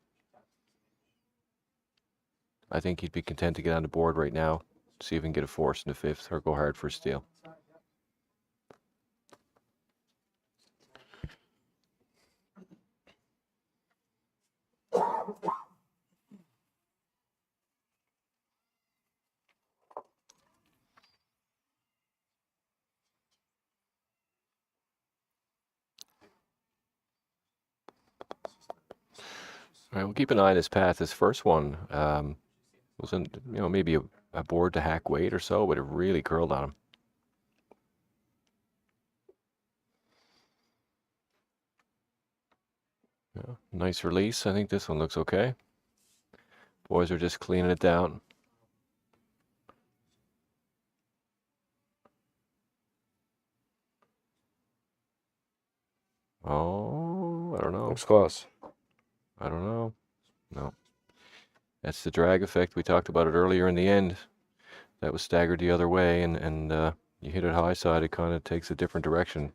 [SPEAKER 1] I think he'd be content to get on the board right now, see if he can get a force in the fifth or go hard for a steal. All right, we'll keep an eye on his path. His first one was in, maybe a board to hack weight or so, but it really curled on him. Yeah, nice release. I think this one looks okay. Boys are just cleaning it down. Oh, I don't know.
[SPEAKER 2] Looks close.
[SPEAKER 1] I don't know. No. That's the drag effect. We talked about it earlier in the end. That was staggered the other way, and you hit it high side, it kind of takes a different direction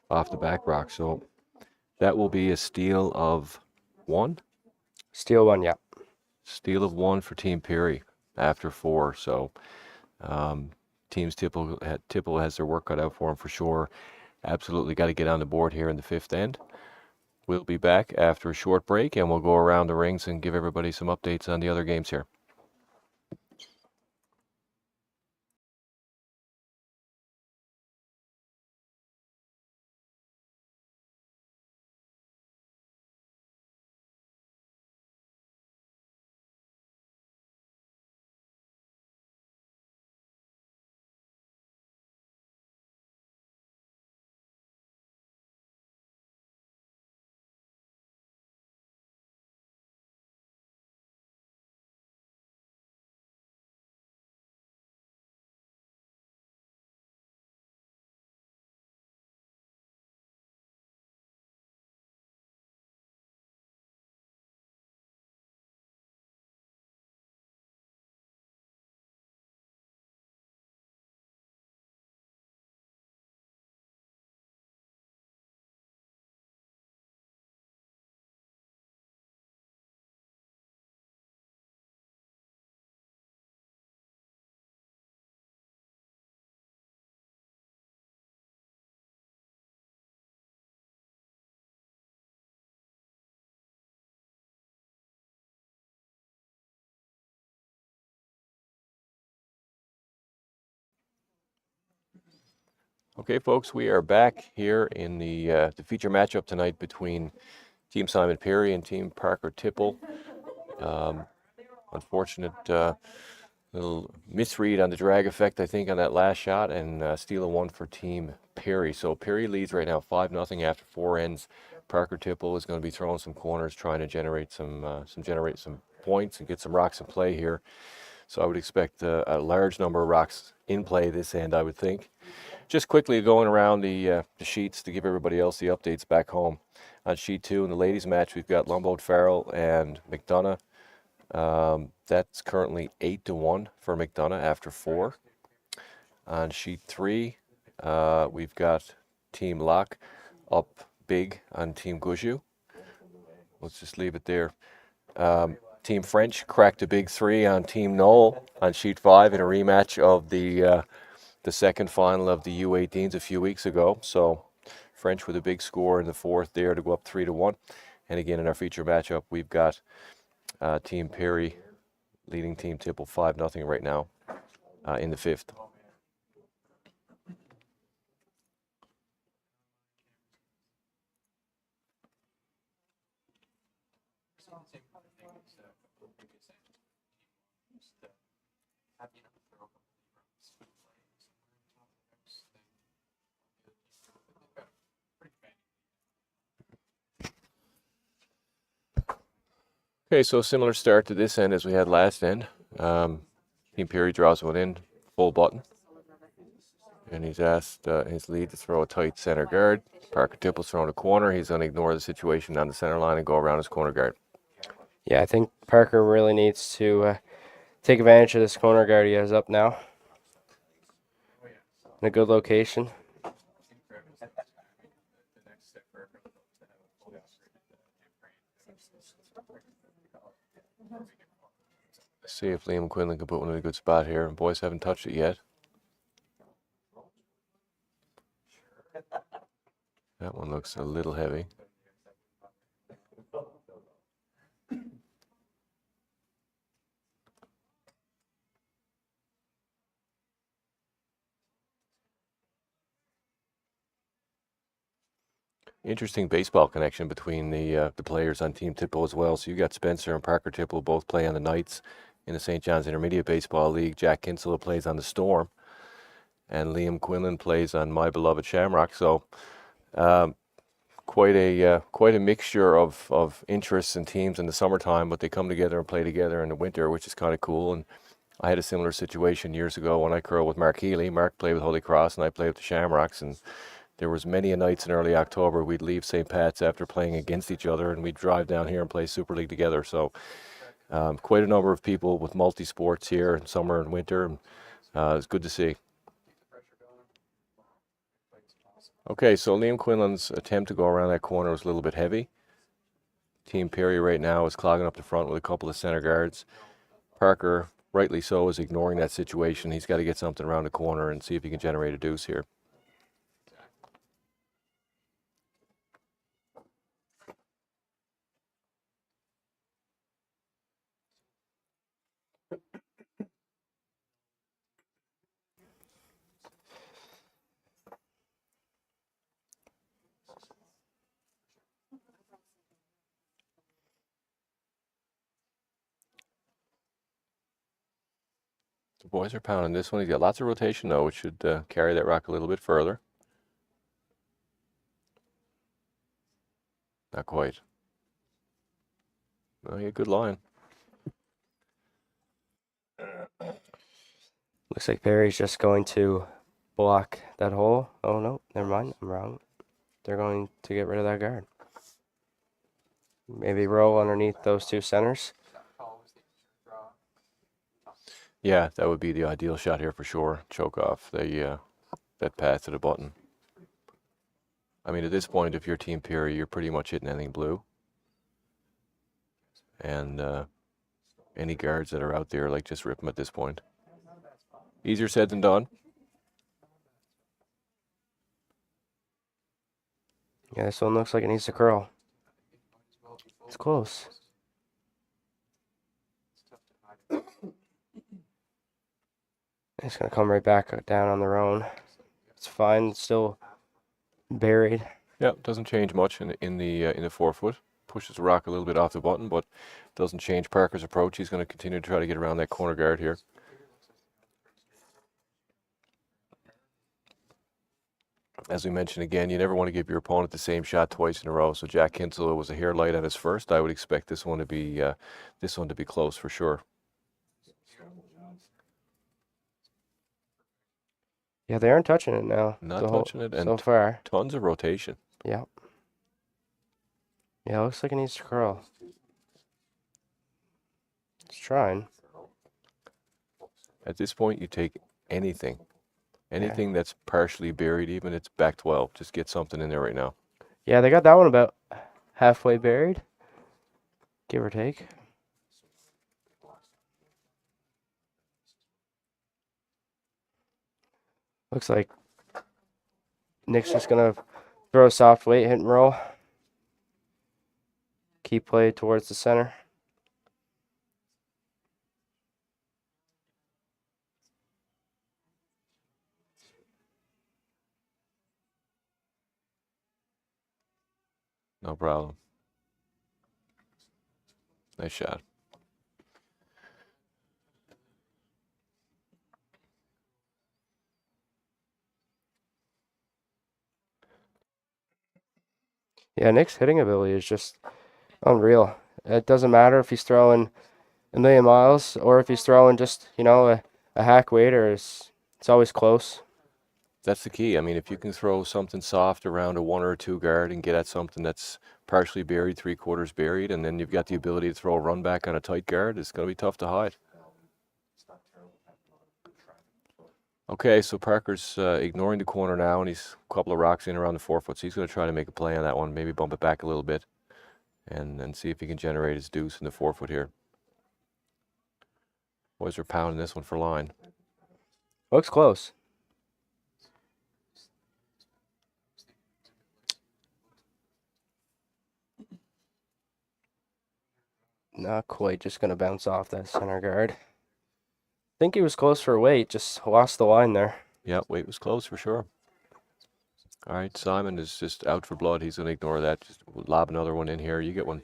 [SPEAKER 1] off the back rock. So that will be a steal of one.
[SPEAKER 2] Steal one, yeah.
[SPEAKER 1] Steal of one for Team Perry after four. So Teams Tipple has their work cut out for him for sure. Absolutely got to get on the board here in the fifth end. We'll be back after a short break, and we'll go around the rings and give everybody some updates on the other games here. Okay, folks, we are back here in the feature matchup tonight between Team Simon Perry and Team Parker Tipple. Unfortunate little misread on the drag effect, I think, on that last shot, and steal a one for Team Perry. So Perry leads right now 5-0 after 4 ends. Parker Tipple is going to be throwing some corners, trying to generate some points and get some rocks in play here. So I would expect a large number of rocks in play this end, I would think. Just quickly going around the sheets to give everybody else the updates back home. On sheet 2 in the ladies match, we've got Lumboat Farrell and McDonough. That's currently 8-1 for McDonough after 4. On sheet 3, we've got Team Locke up big on Team Guju. Let's just leave it there. Team French cracked a big 3 on Team Knoll on sheet 5 in a rematch of the second final of the U18s a few weeks ago. So French with a big score in the 4th there to go up 3-1. And again, in our feature matchup, we've got Team Perry leading Team Tipple 5-0 right now in the 5th. Okay, so similar start to this end as we had last end. Team Perry draws one in, full button. And he's asked his lead to throw a tight center guard. Parker Tipple's throwing a corner. He's going to ignore the situation on the center line and go around his corner guard.
[SPEAKER 2] Yeah, I think Parker really needs to take advantage of this corner guard he has up now. In a good location.
[SPEAKER 1] Let's see if Liam Quinlan can put one in a good spot here. Boys haven't touched it yet. That one looks a little heavy. Interesting baseball connection between the players on Team Tipple as well. So you got Spencer and Parker Tipple both play on the Knights in the St. John's Intermediate Baseball League. Jack Kinsella plays on the Storm, and Liam Quinlan plays on my beloved Shamrock. So quite a mixture of interests and teams in the summertime, but they come together and play together in the winter, which is kind of cool. And I had a similar situation years ago when I curled with Mark Healy. Mark played with Holy Cross, and I played with the Shamrocks, and there was many a nights in early October we'd leave St. Pat's after playing against each other, and we'd drive down here and play Super League together. So quite a number of people with multi-sports here in summer and winter, and it's good to see. Okay, so Liam Quinlan's attempt to go around that corner was a little bit heavy. Team Perry right now is clogging up the front with a couple of center guards. Parker, rightly so, is ignoring that situation. He's got to get something around the corner and see if he can generate a deuce here. The boys are pounding this one. He's got lots of rotation, though, which should carry that rock a little bit further. Not quite. Oh, yeah, good line.
[SPEAKER 2] Looks like Perry's just going to block that hole. Oh, no, never mind. I'm wrong. They're going to get rid of that guard. Maybe roll underneath those two centers.
[SPEAKER 1] Yeah, that would be the ideal shot here for sure. Choke off that pass to the button. I mean, at this point, if you're Team Perry, you're pretty much hitting anything blue. And any guards that are out there, like, just rip them at this point. Easier said than done.
[SPEAKER 2] Yeah, this one looks like it needs to curl. It's close. It's going to come right back down on their own. It's fine. It's still buried.
[SPEAKER 1] Yeah, doesn't change much in the 4 foot. Pushes the rock a little bit off the button, but doesn't change Parker's approach. He's going to continue to try to get around that corner guard here. As we mentioned again, you never want to give your opponent the same shot twice in a row. So Jack Kinsella was a hair light on his first. I would expect this one to be close for sure.
[SPEAKER 2] Yeah, they aren't touching it now.
[SPEAKER 1] Not touching it, and
[SPEAKER 2] so far.
[SPEAKER 1] tons of rotation.
[SPEAKER 2] Yeah. Yeah, looks like it needs to curl. It's trying.
[SPEAKER 1] At this point, you take anything that's partially buried, even if it's back 12. Just get something in there right now.
[SPEAKER 2] Yeah, they got that one about halfway buried, give or take. Looks like Nick's just going to throw a soft weight, hit and roll. Keep play towards the center.
[SPEAKER 1] No problem. Nice shot.
[SPEAKER 2] Yeah, Nick's hitting ability is just unreal. It doesn't matter if he's throwing a million miles or if he's throwing just, a hack waiter. It's always close.
[SPEAKER 1] That's the key. I mean, if you can throw something soft around a 1 or a 2 guard and get at something that's partially buried, 3/4 buried, and then you've got the ability to throw a run back on a tight guard, it's going to be tough to hide. Okay, so Parker's ignoring the corner now, and he's a couple of rocks in around the 4 foot. So he's going to try to make a play on that one, maybe bump it back a little bit, and see if he can generate his deuce in the 4 foot here. Boys are pounding this one for line.
[SPEAKER 2] Looks close. Not quite, just going to bounce off that center guard. I think he was close for weight, just lost the line there.
[SPEAKER 1] Yeah, weight was close for sure. All right, Simon is just out for blood. He's going to ignore that. Just lob another one in here. You get one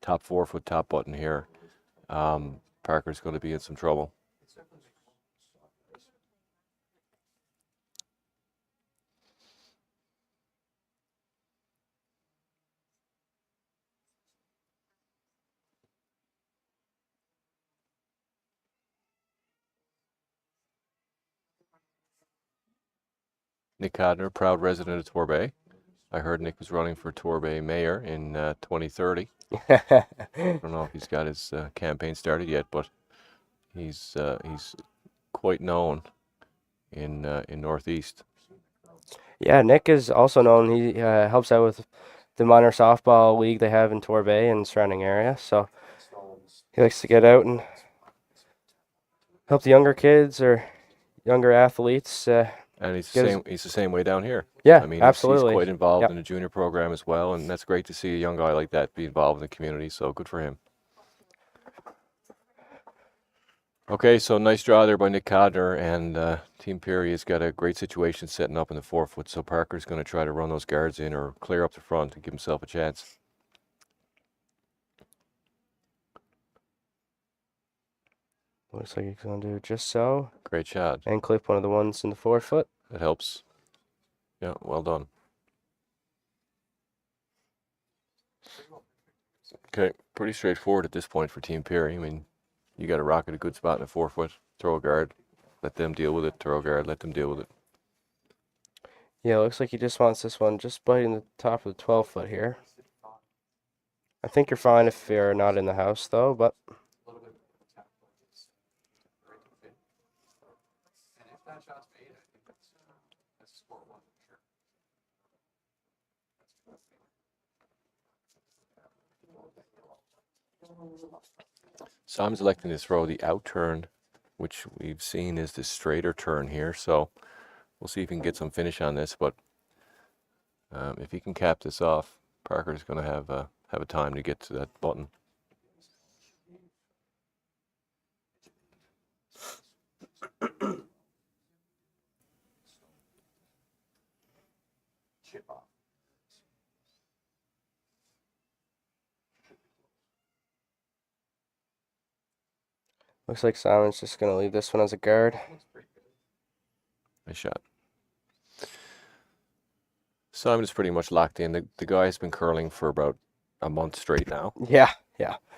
[SPEAKER 1] top 4 foot, top button here. Parker's going to be in some trouble. Nick Codner, proud resident of Torbay. I heard Nick was running for Torbay mayor in 2030. I don't know if he's got his campaign started yet, but he's quite known in Northeast.
[SPEAKER 2] Yeah, Nick is also known. He helps out with the minor softball league they have in Torbay and surrounding area. So he likes to get out and help the younger kids or younger athletes.
[SPEAKER 1] And he's the same way down here.
[SPEAKER 2] Yeah,
[SPEAKER 1] I mean,
[SPEAKER 2] absolutely.
[SPEAKER 1] He's quite involved
[SPEAKER 2] Yep.
[SPEAKER 1] in the junior program as well, and that's great to see a young guy like that be involved in the community. So good for him. Okay, so nice draw there by Nick Codner, and Team Perry has got a great situation setting up in the 4 foot. So Parker's going to try to run those guards in or clear up the front to give himself a chance.
[SPEAKER 2] Looks like he's going to do just so.
[SPEAKER 1] Great shot.
[SPEAKER 2] And clip one of the ones in the 4 foot.
[SPEAKER 1] That helps. Yeah, well done. Okay, pretty straightforward at this point for Team Perry. I mean, you got to rock at a good spot in the 4 foot, throw a guard, let them deal with it, throw a guard, let them deal with it.
[SPEAKER 2] Yeah, looks like he just wants this one just biting the top of the 12 foot here. I think you're fine if you're not in the house, though, but...
[SPEAKER 1] Simon's electing to throw the out turn, which we've seen is the straighter turn here. So we'll see if he can get some finish on this. But if he can cap this off, Parker's going to have a time to get to that button.
[SPEAKER 2] Looks like Symonds just going to leave this one as a guard.
[SPEAKER 1] Nice shot. Simon is pretty much locked in. The guy has been curling for about a month straight now,
[SPEAKER 2] Yeah.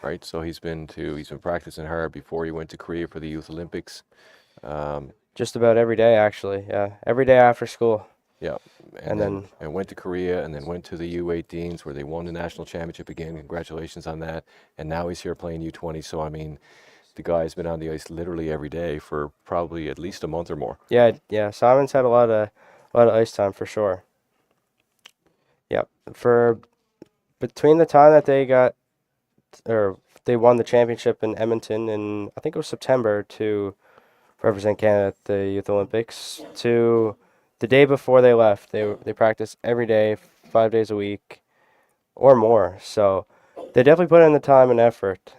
[SPEAKER 1] right? So he's been practicing hard before he went to Korea for the Youth Olympics.
[SPEAKER 2] Just about every day, actually. Yeah, every day after school.
[SPEAKER 1] Yeah,
[SPEAKER 2] And then
[SPEAKER 1] went to Korea, and then went to the U18s where they won the national championship again. Congratulations on that! And now he's here playing U20. So I mean, the guy's been on the ice literally every day for probably at least a month or more.
[SPEAKER 2] yeah. Symonds had a lot of ice time for sure. Yep. For between the time that they won the championship in Edmonton in, I think it was September, to represent Canada at the Youth Olympics, to the day before they left, they practiced every day, 5 days a week, or more. So they definitely put in the time and effort.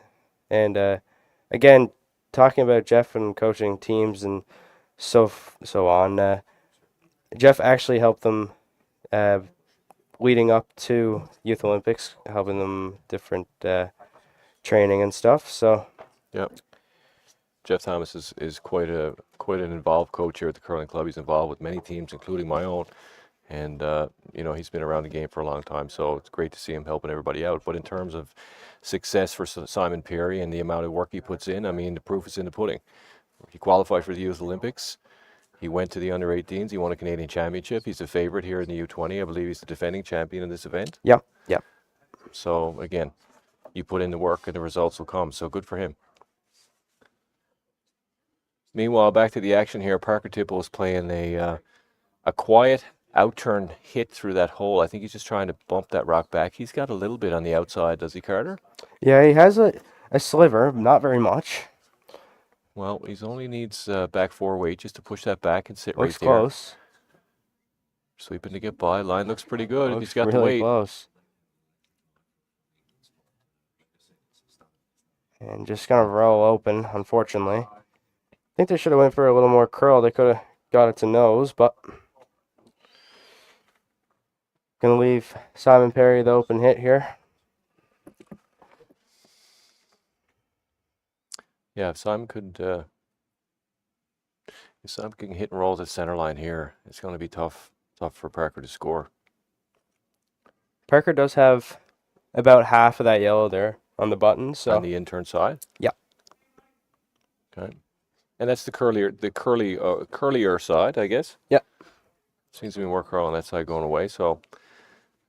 [SPEAKER 2] And again, talking about Jeff and coaching teams and so on, Jeff actually helped them leading up to Youth Olympics, helping them different training and stuff. So
[SPEAKER 1] Yep. Jeff Thomas is quite an involved coach here at the curling club. He's involved with many teams, including my own, and he's been around the game for a long time. So it's great to see him helping everybody out. But in terms of success for Simon Perry and the amount of work he puts in, I mean, the proof is in the pudding. He qualified for the Youth Olympics. He went to the under-18s. He won a Canadian championship. He's a favorite here in the U20. I believe he's the defending champion in this event.
[SPEAKER 2] Yep.
[SPEAKER 1] So again, you put in the work and the results will come. So good for him. Meanwhile, back to the action here. Parker Tipple is playing a quiet out-turn hit through that hole. I think he's just trying to bump that rock back. He's got a little bit on the outside, does he, Carter?
[SPEAKER 2] Yeah, he has a sliver, not very much.
[SPEAKER 1] Well, he only needs back 4 weight just to push that back and sit
[SPEAKER 2] Looks
[SPEAKER 1] right there.
[SPEAKER 2] close.
[SPEAKER 1] Sweeping to get by. Line looks pretty good.
[SPEAKER 2] Looks
[SPEAKER 1] He's got
[SPEAKER 2] really
[SPEAKER 1] the weight.
[SPEAKER 2] close. And just gonna roll open, unfortunately. I think they should have went for a little more curl. They could have got it to nose, but gonna leave Simon Perry the open hit here.
[SPEAKER 1] Yeah, if Simon can hit and roll at center line here, it's going to be tough for Parker to score.
[SPEAKER 2] Parker does have about half of that yellow there on the button, so
[SPEAKER 1] On the intern side?
[SPEAKER 2] Yeah.
[SPEAKER 1] Okay. And that's the curlier side, I guess?
[SPEAKER 2] Yeah.
[SPEAKER 1] Seems to be more curl on that side going away. So,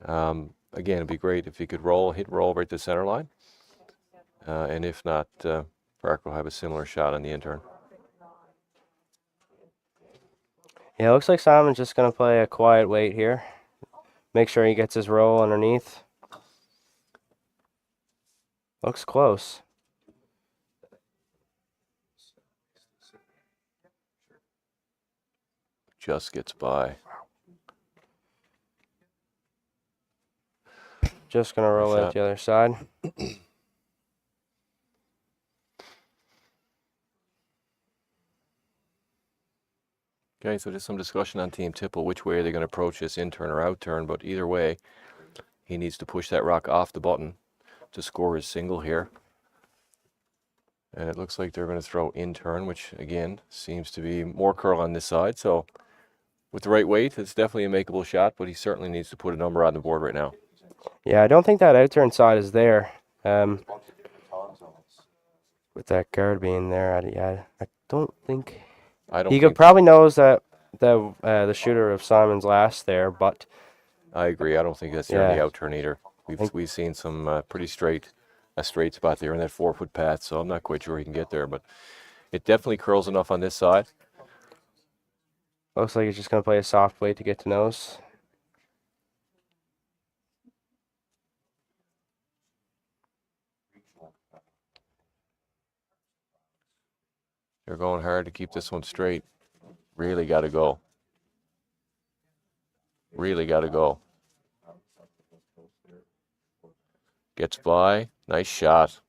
[SPEAKER 1] again, it'd be great if he could hit and roll right to center line. And if not, Parker will have a similar shot on the intern.
[SPEAKER 2] yeah, it looks like Simon's just gonna play a quiet weight here. Make sure he gets his roll underneath. Looks close.
[SPEAKER 1] Just gets by.
[SPEAKER 2] Just gonna roll
[SPEAKER 1] Nice
[SPEAKER 2] out
[SPEAKER 1] shot.
[SPEAKER 2] the other side.
[SPEAKER 1] Okay, so there's some discussion on Team Tipple, which way are they going to approach this, in-turn or out-turn, but either way, he needs to push that rock off the button to score his single here. And it looks like they're going to throw in-turn, which, again, seems to be more curl on this side. So with the right weight, it's definitely a makeable shot, but he certainly needs to put a number on the board right now.
[SPEAKER 2] Yeah, I don't think that out-turn side is there. With that guard being there, I don't think...
[SPEAKER 1] I don't
[SPEAKER 2] He
[SPEAKER 1] think,
[SPEAKER 2] probably knows that the shooter of Simon's last there, but
[SPEAKER 1] I agree. I don't think that's there in the
[SPEAKER 2] Yeah.
[SPEAKER 1] out-turn either. We've seen some pretty straight spot there in that 4-foot path, so I'm not quite sure he can get there, but it definitely curls enough on this side.
[SPEAKER 2] looks like he's just gonna play a soft weight to get to nose.
[SPEAKER 1] They're going hard to keep this one straight. Really got to go. Really got to go. Gets by. Nice shot.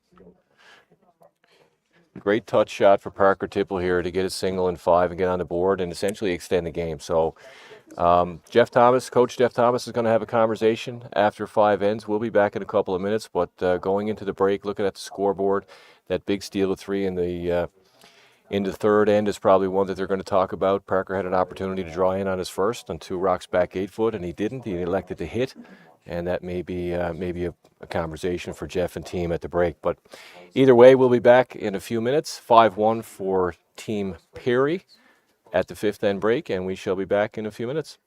[SPEAKER 1] Great touch shot for Parker Tipple here to get a single in 5 and get on the board and essentially extend the game. So Coach Jeff Thomas is going to have a conversation after 5 ends. We'll be back in a couple of minutes, but going into the break, looking at the scoreboard, that big steal of 3 in the third end is probably one that they're going to talk about. Parker had an opportunity to draw in on his first on 2 rocks back 8 foot, and he didn't. He elected to hit, and that may be maybe a conversation for Jeff and team at the break. But either way, we'll be back in a few minutes. 5-1 for Team Perry at the 5th end break, and we shall be back in a few minutes.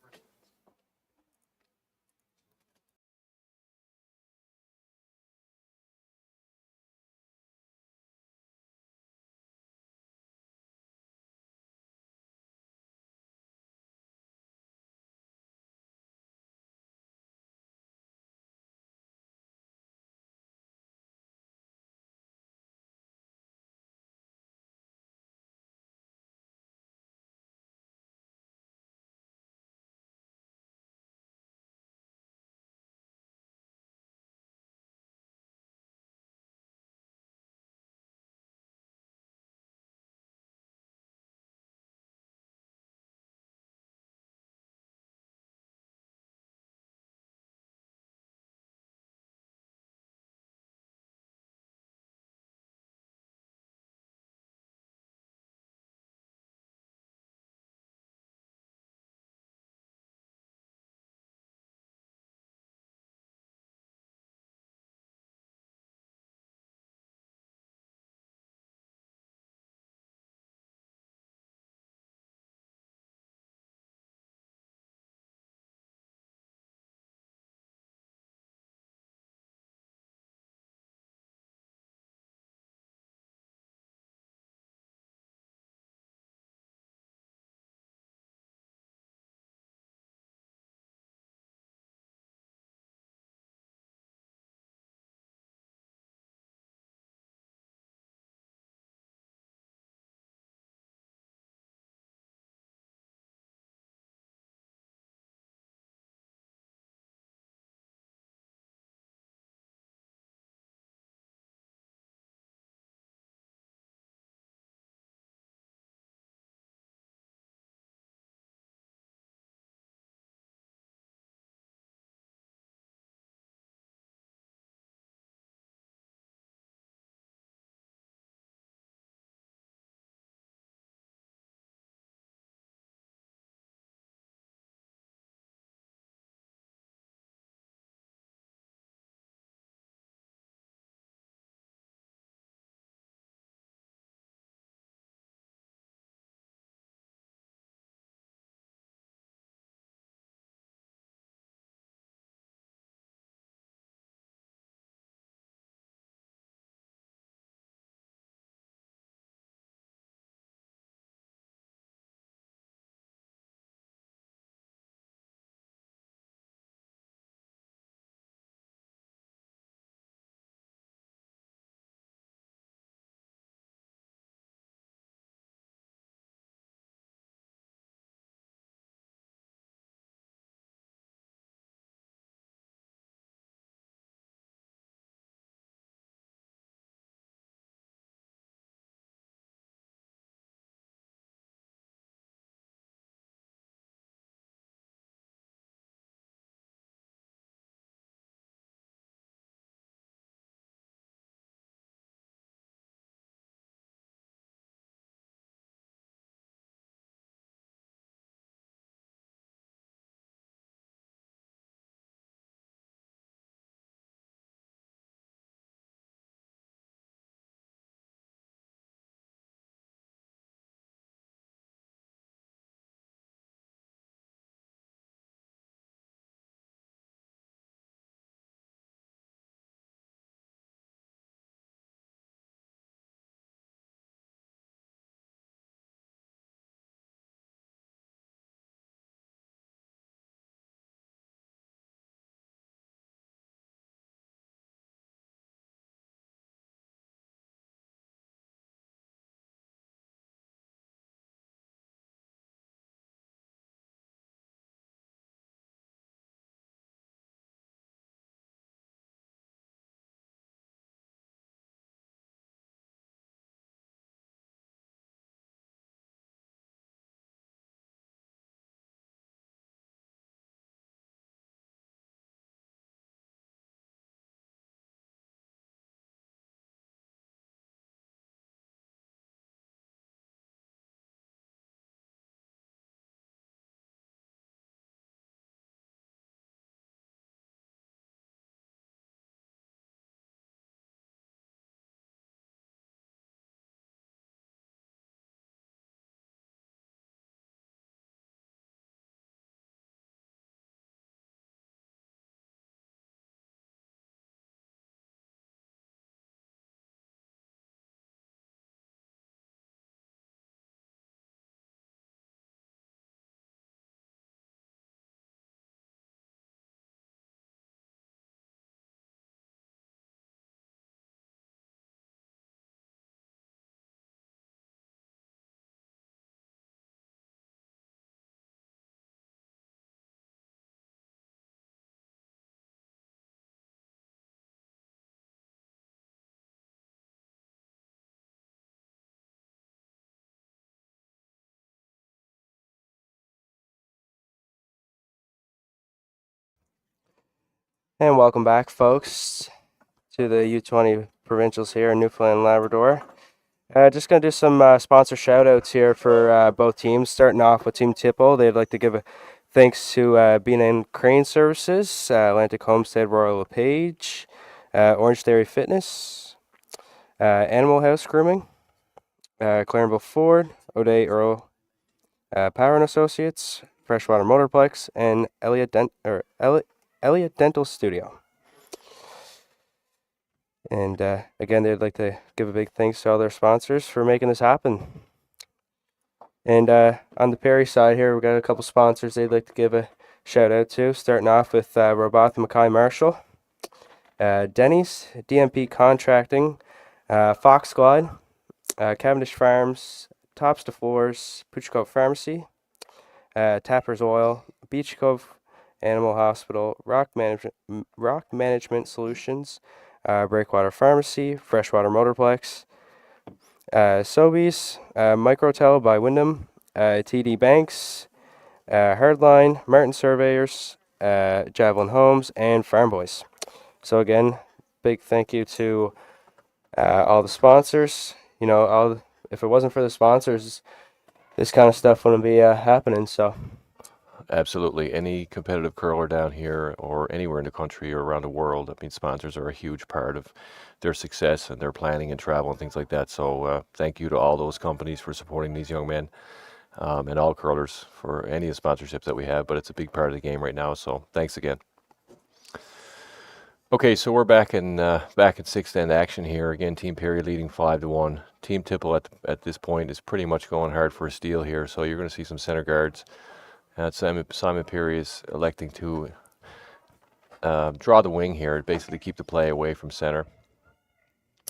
[SPEAKER 2] And welcome back, folks, to the U20 provincials here in Newfoundland and Labrador. Just going to do some sponsor shout outs here for both teams. Starting off with Team Tipple, they'd like to give a thanks to B&N Crane Services, Atlantic Homestead Royal LePage, Orange Theory Fitness, Animal House Grooming, Clarenville Ford, O'Day Earl Power and Associates, Freshwater Motorplex, and Elliott Dental Studio. And again, they'd like to give a big thanks to all their sponsors for making this happen. And on the Perry side here, we've got a couple sponsors they'd like to give a shout out to. Starting off with Roboth Mackay Marshall, Denny's, DMP Contracting, Fox Glide, Cavendish Farms, Tops to Floors, Pooch Cove Pharmacy, Tapper's Oil, Beach Cove Animal Hospital, Rock Management Solutions, Breakwater Pharmacy, Freshwater Motorplex, Sobeys, Microtel by Wyndham, TD Banks, Hardline, Martin Surveyors, Javelin Homes, and Farm Boys. So again, big thank you to all the sponsors. You know, if it wasn't for the sponsors, this kind of stuff wouldn't be happening. So
[SPEAKER 1] Absolutely. Any competitive curler down here or anywhere in the country or around the world, I mean, sponsors are a huge part of their success and their planning and travel and things like that. So thank you to all those companies for supporting these young men and all curlers for any of the sponsorships that we have. But it's a big part of the game right now. So thanks again. Okay, so we're back in sixth end action here. Again, Team Perry leading 5-1. Team Tipple at this point is pretty much going hard for a steal here. So you're going to see some center guards. Simon Perry is electing to draw the wing here, basically keep the play away from center,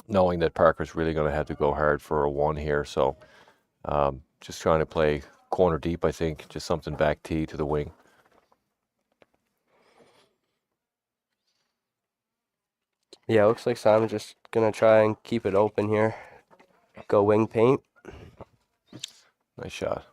[SPEAKER 1] knowing that Parker's really going to have to go hard for a 1 here. So just trying to play corner deep, I think, just something back tee to the wing.
[SPEAKER 2] yeah, it looks like Simon's just gonna try and keep it open here. Go wing paint.
[SPEAKER 1] Nice shot.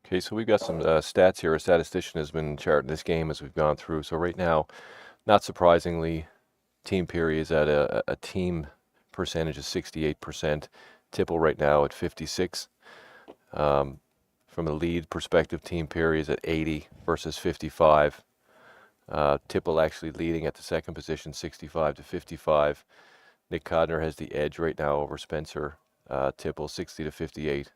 [SPEAKER 1] Okay, so we've got some stats here. A statistician has been charting this game as we've gone through. So right now, not surprisingly, Team Perry is at a team percentage of 68%. Tipple right now at 56. From a lead perspective, Team Perry is at 80 versus 55. Tipple actually leading at the second position, 65 to 55. Nick Codner has the edge right now over Spencer Tipple, 60 to 58.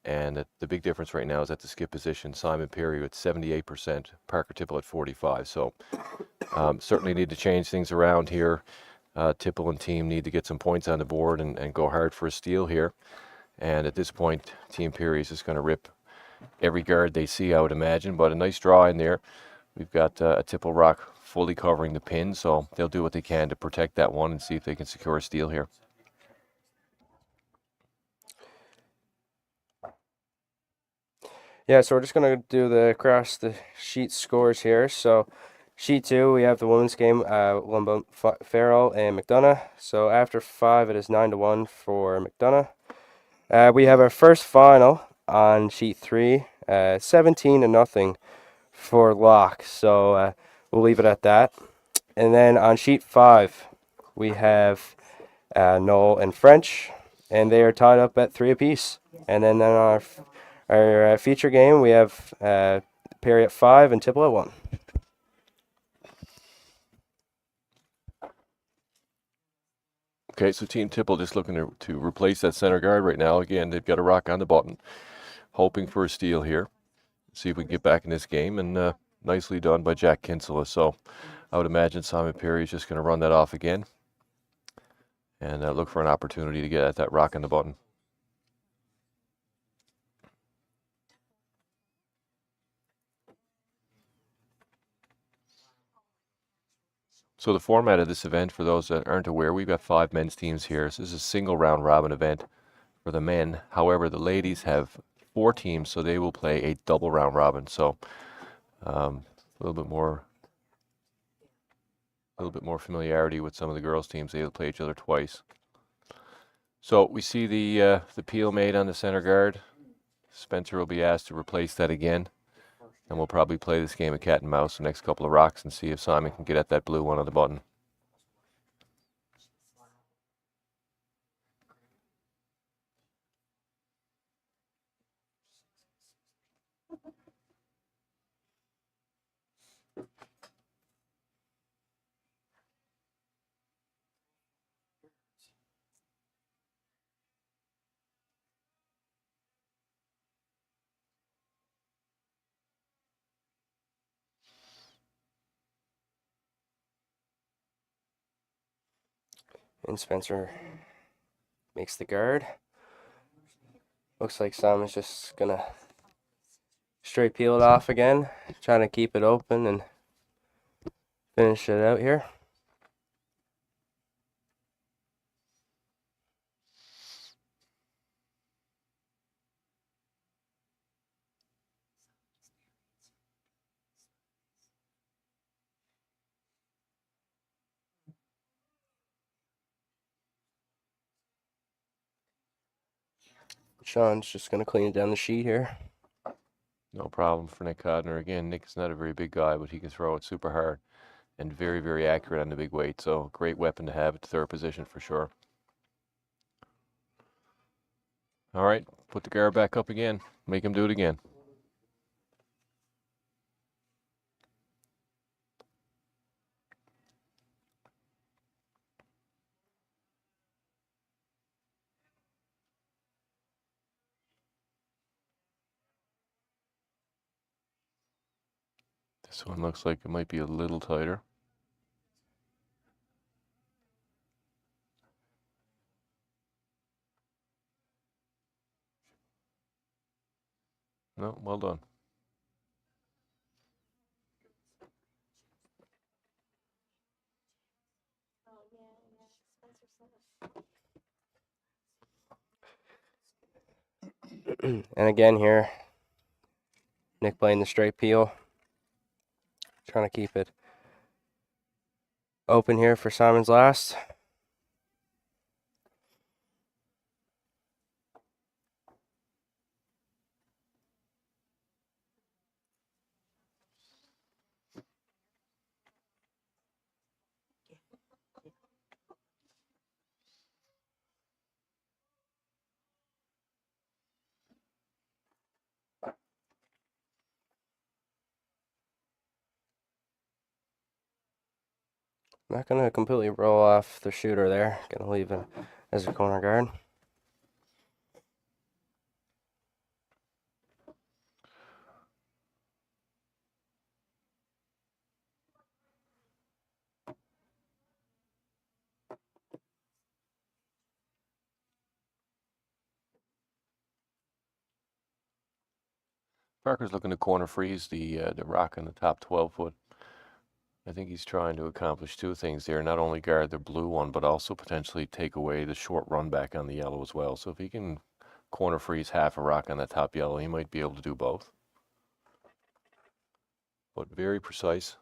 [SPEAKER 1] And the big difference right now is at the skip position. Simon Perry at 78%, Parker Tipple at 45. So certainly need to change things around here. Tipple and team need to get some points on the board and go hard for a steal here. And at this point, Team Perry is just going to rip every guard they see, I would imagine. But a nice draw in there. We've got a Tipple rock fully covering the pin, so they'll do what they can to protect that one and see if they can secure a steal here.
[SPEAKER 2] Yeah, so we're just gonna do the across the sheet scores here. So sheet 2, we have the women's game, Farrell and McDonough. So after 5, it is 9-1 for McDonough. We have our first final on sheet 3, 17-0 for Locke. So we'll leave it at that. And then on sheet 5, we have Noel and French, and they are tied up at 3 apiece. And then on our feature game, we have Perry at 5 and Tipple at 1.
[SPEAKER 1] Okay, so Team Tipple just looking to replace that center guard right now. Again, they've got a rock on the button, hoping for a steal here. See if we can get back in this game, and nicely done by Jack Kinsella. So I would imagine Simon Perry is just going to run that off again and look for an opportunity to get at that rock on the button. So the format of this event, for those that aren't aware, we've got 5 men's teams here. So this is a single round robin event. for the men. However, the ladies have 4 teams, so they will play a double round robin. So a little bit more familiarity with some of the girls' teams. They'll play each other twice. So we see the peel made on the center guard. Spencer will be asked to replace that again. And we'll probably play this game of cat and mouse the next couple of rocks and see if Simon can get at that blue one on the button.
[SPEAKER 2] And Spencer makes the guard. Looks like Simon's just gonna straight peel it off again, trying to keep it open and finish it out here. Sean's just gonna clean it down the sheet here.
[SPEAKER 1] No problem for Nick Codner. Again, Nick is not a very big guy, but he can throw it super hard and very, very accurate on the big weight. So great weapon to have at the third position for sure. All right, put the guard back up again. Make him do it again. This one looks like it might be a little tighter. No, well done.
[SPEAKER 2] And again here, Nick playing the straight peel. Trying to keep it open here for Simon's last. Not going to completely roll off the shooter there. Going to leave it as a corner guard.
[SPEAKER 1] Parker's looking to corner freeze the rock on the top 12 foot. I think he's trying to accomplish 2 things there. Not only guard the blue one, but also potentially take away the short run back on the yellow as well. So if he can corner freeze half a rock on that top yellow, he might be able to do both. But very precise.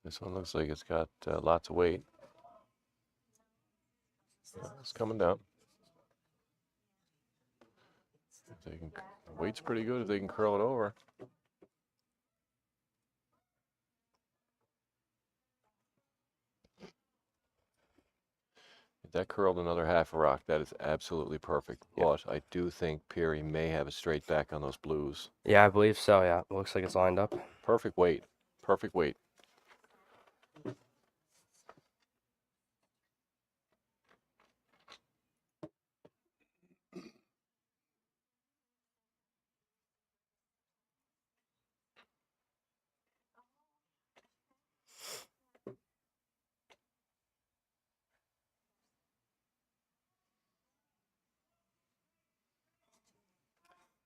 [SPEAKER 1] This one looks like it's got lots of weight. It's coming down. If they can, the weight's pretty good if they can curl it over. If that curled another half a rock, that is absolutely perfect.
[SPEAKER 2] Yeah.
[SPEAKER 1] But I do think Peary may have a straight back on those blues.
[SPEAKER 2] Yeah, I believe so, yeah. Looks like it's lined up.
[SPEAKER 1] Perfect weight. Perfect weight.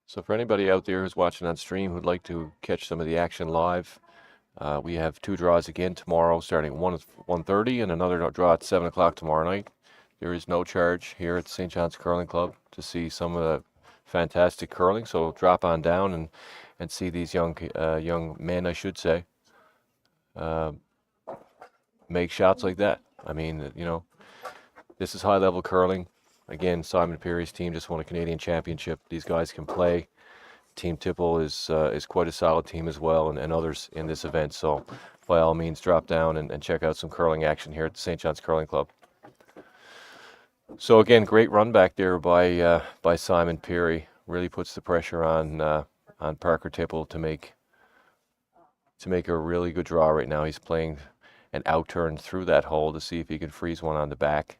[SPEAKER 1] So for anybody out there who's watching on stream who'd like to catch some of the action live, we have 2 draws again tomorrow, starting at 1:30, and another draw at 7 o'clock tomorrow night. There is no charge here at St. John's Curling Club to see some of the fantastic curling. So drop on down and see these young men, I should say, make shots like that. I mean, this is high level curling. Again, Simon Perry's team just won a Canadian championship. These guys can play. Team Tipple is quite a solid team as well, and others in this event. So by all means, drop down and check out some curling action here at the St. John's Curling Club. So again, great run back there by Simon Perry. Really puts the pressure on Parker Tipple to make a really good draw right now. He's playing an out turn through that hole to see if he can freeze one on the back,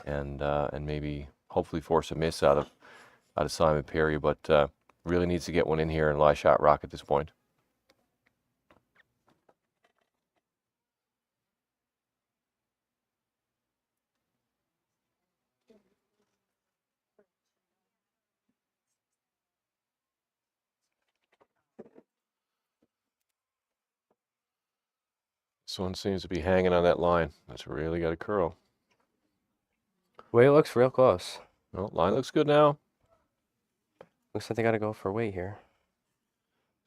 [SPEAKER 1] and maybe hopefully force a miss out of Simon Perry. But really needs to get one in here and lie shot rock at this point. This one seems to be hanging on that line. That's really got a curl.
[SPEAKER 2] Weight looks real close.
[SPEAKER 1] Well, line looks good now.
[SPEAKER 2] Looks like they got to go for weight here.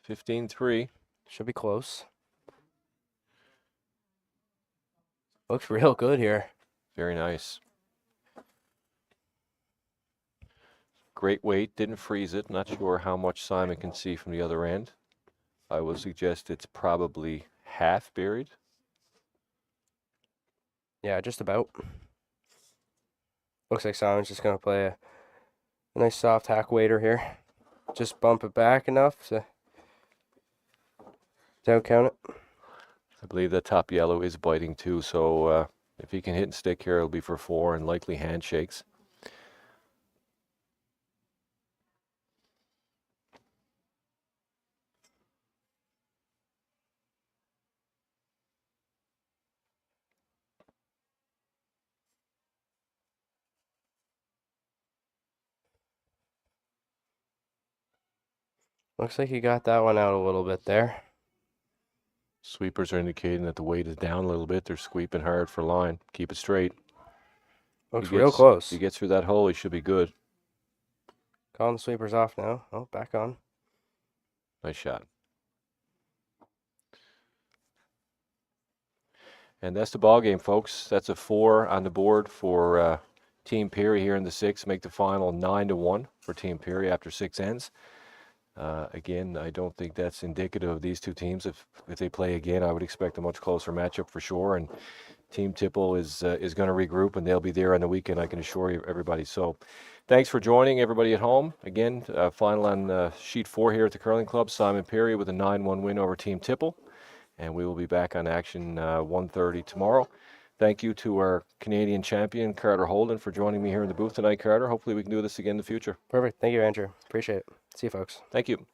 [SPEAKER 1] 15-3.
[SPEAKER 2] Should be close. Looks real good here.
[SPEAKER 1] Very nice. Great weight, didn't freeze it. Not sure how much Simon can see from the other end. I would suggest it's probably half buried.
[SPEAKER 2] Yeah, just about. Looks like Simon's just going to play a nice soft hack waiter here. Just bump it back enough to don't count it.
[SPEAKER 1] I believe that top yellow is biting too, so if he can hit and stick here, it'll be for 4 and likely handshakes.
[SPEAKER 2] Looks like he got that one out a little bit there.
[SPEAKER 1] Sweepers are indicating that the weight is down a little bit. They're sweeping hard for line. Keep it straight.
[SPEAKER 2] Looks real close.
[SPEAKER 1] If he gets through that hole, he should be good.
[SPEAKER 2] Calling the sweepers off now. Oh, back on.
[SPEAKER 1] Nice shot. And that's the ball game, folks. That's a 4 on the board for Team Perry here in the 6. Make the final 9-1 for Team Perry after 6 ends. Again, I don't think that's indicative of these two teams. If they play again, I would expect a much closer matchup for sure. And Team Tipple is going to regroup, and they'll be there on the weekend, I can assure you, everybody. So thanks for joining, everybody at home. Again, final on sheet 4 here at the Curling Club. Simon Perry with a 9-1 win over Team Tipple. And we will be back on action 1:30 tomorrow. Thank you to our Canadian champion, Carter Holden, for joining me here in the booth tonight, Carter. Hopefully we can do this again in the future.
[SPEAKER 2] Perfect. Thank you, Andrew. Appreciate it. See you, folks.
[SPEAKER 1] Thank you.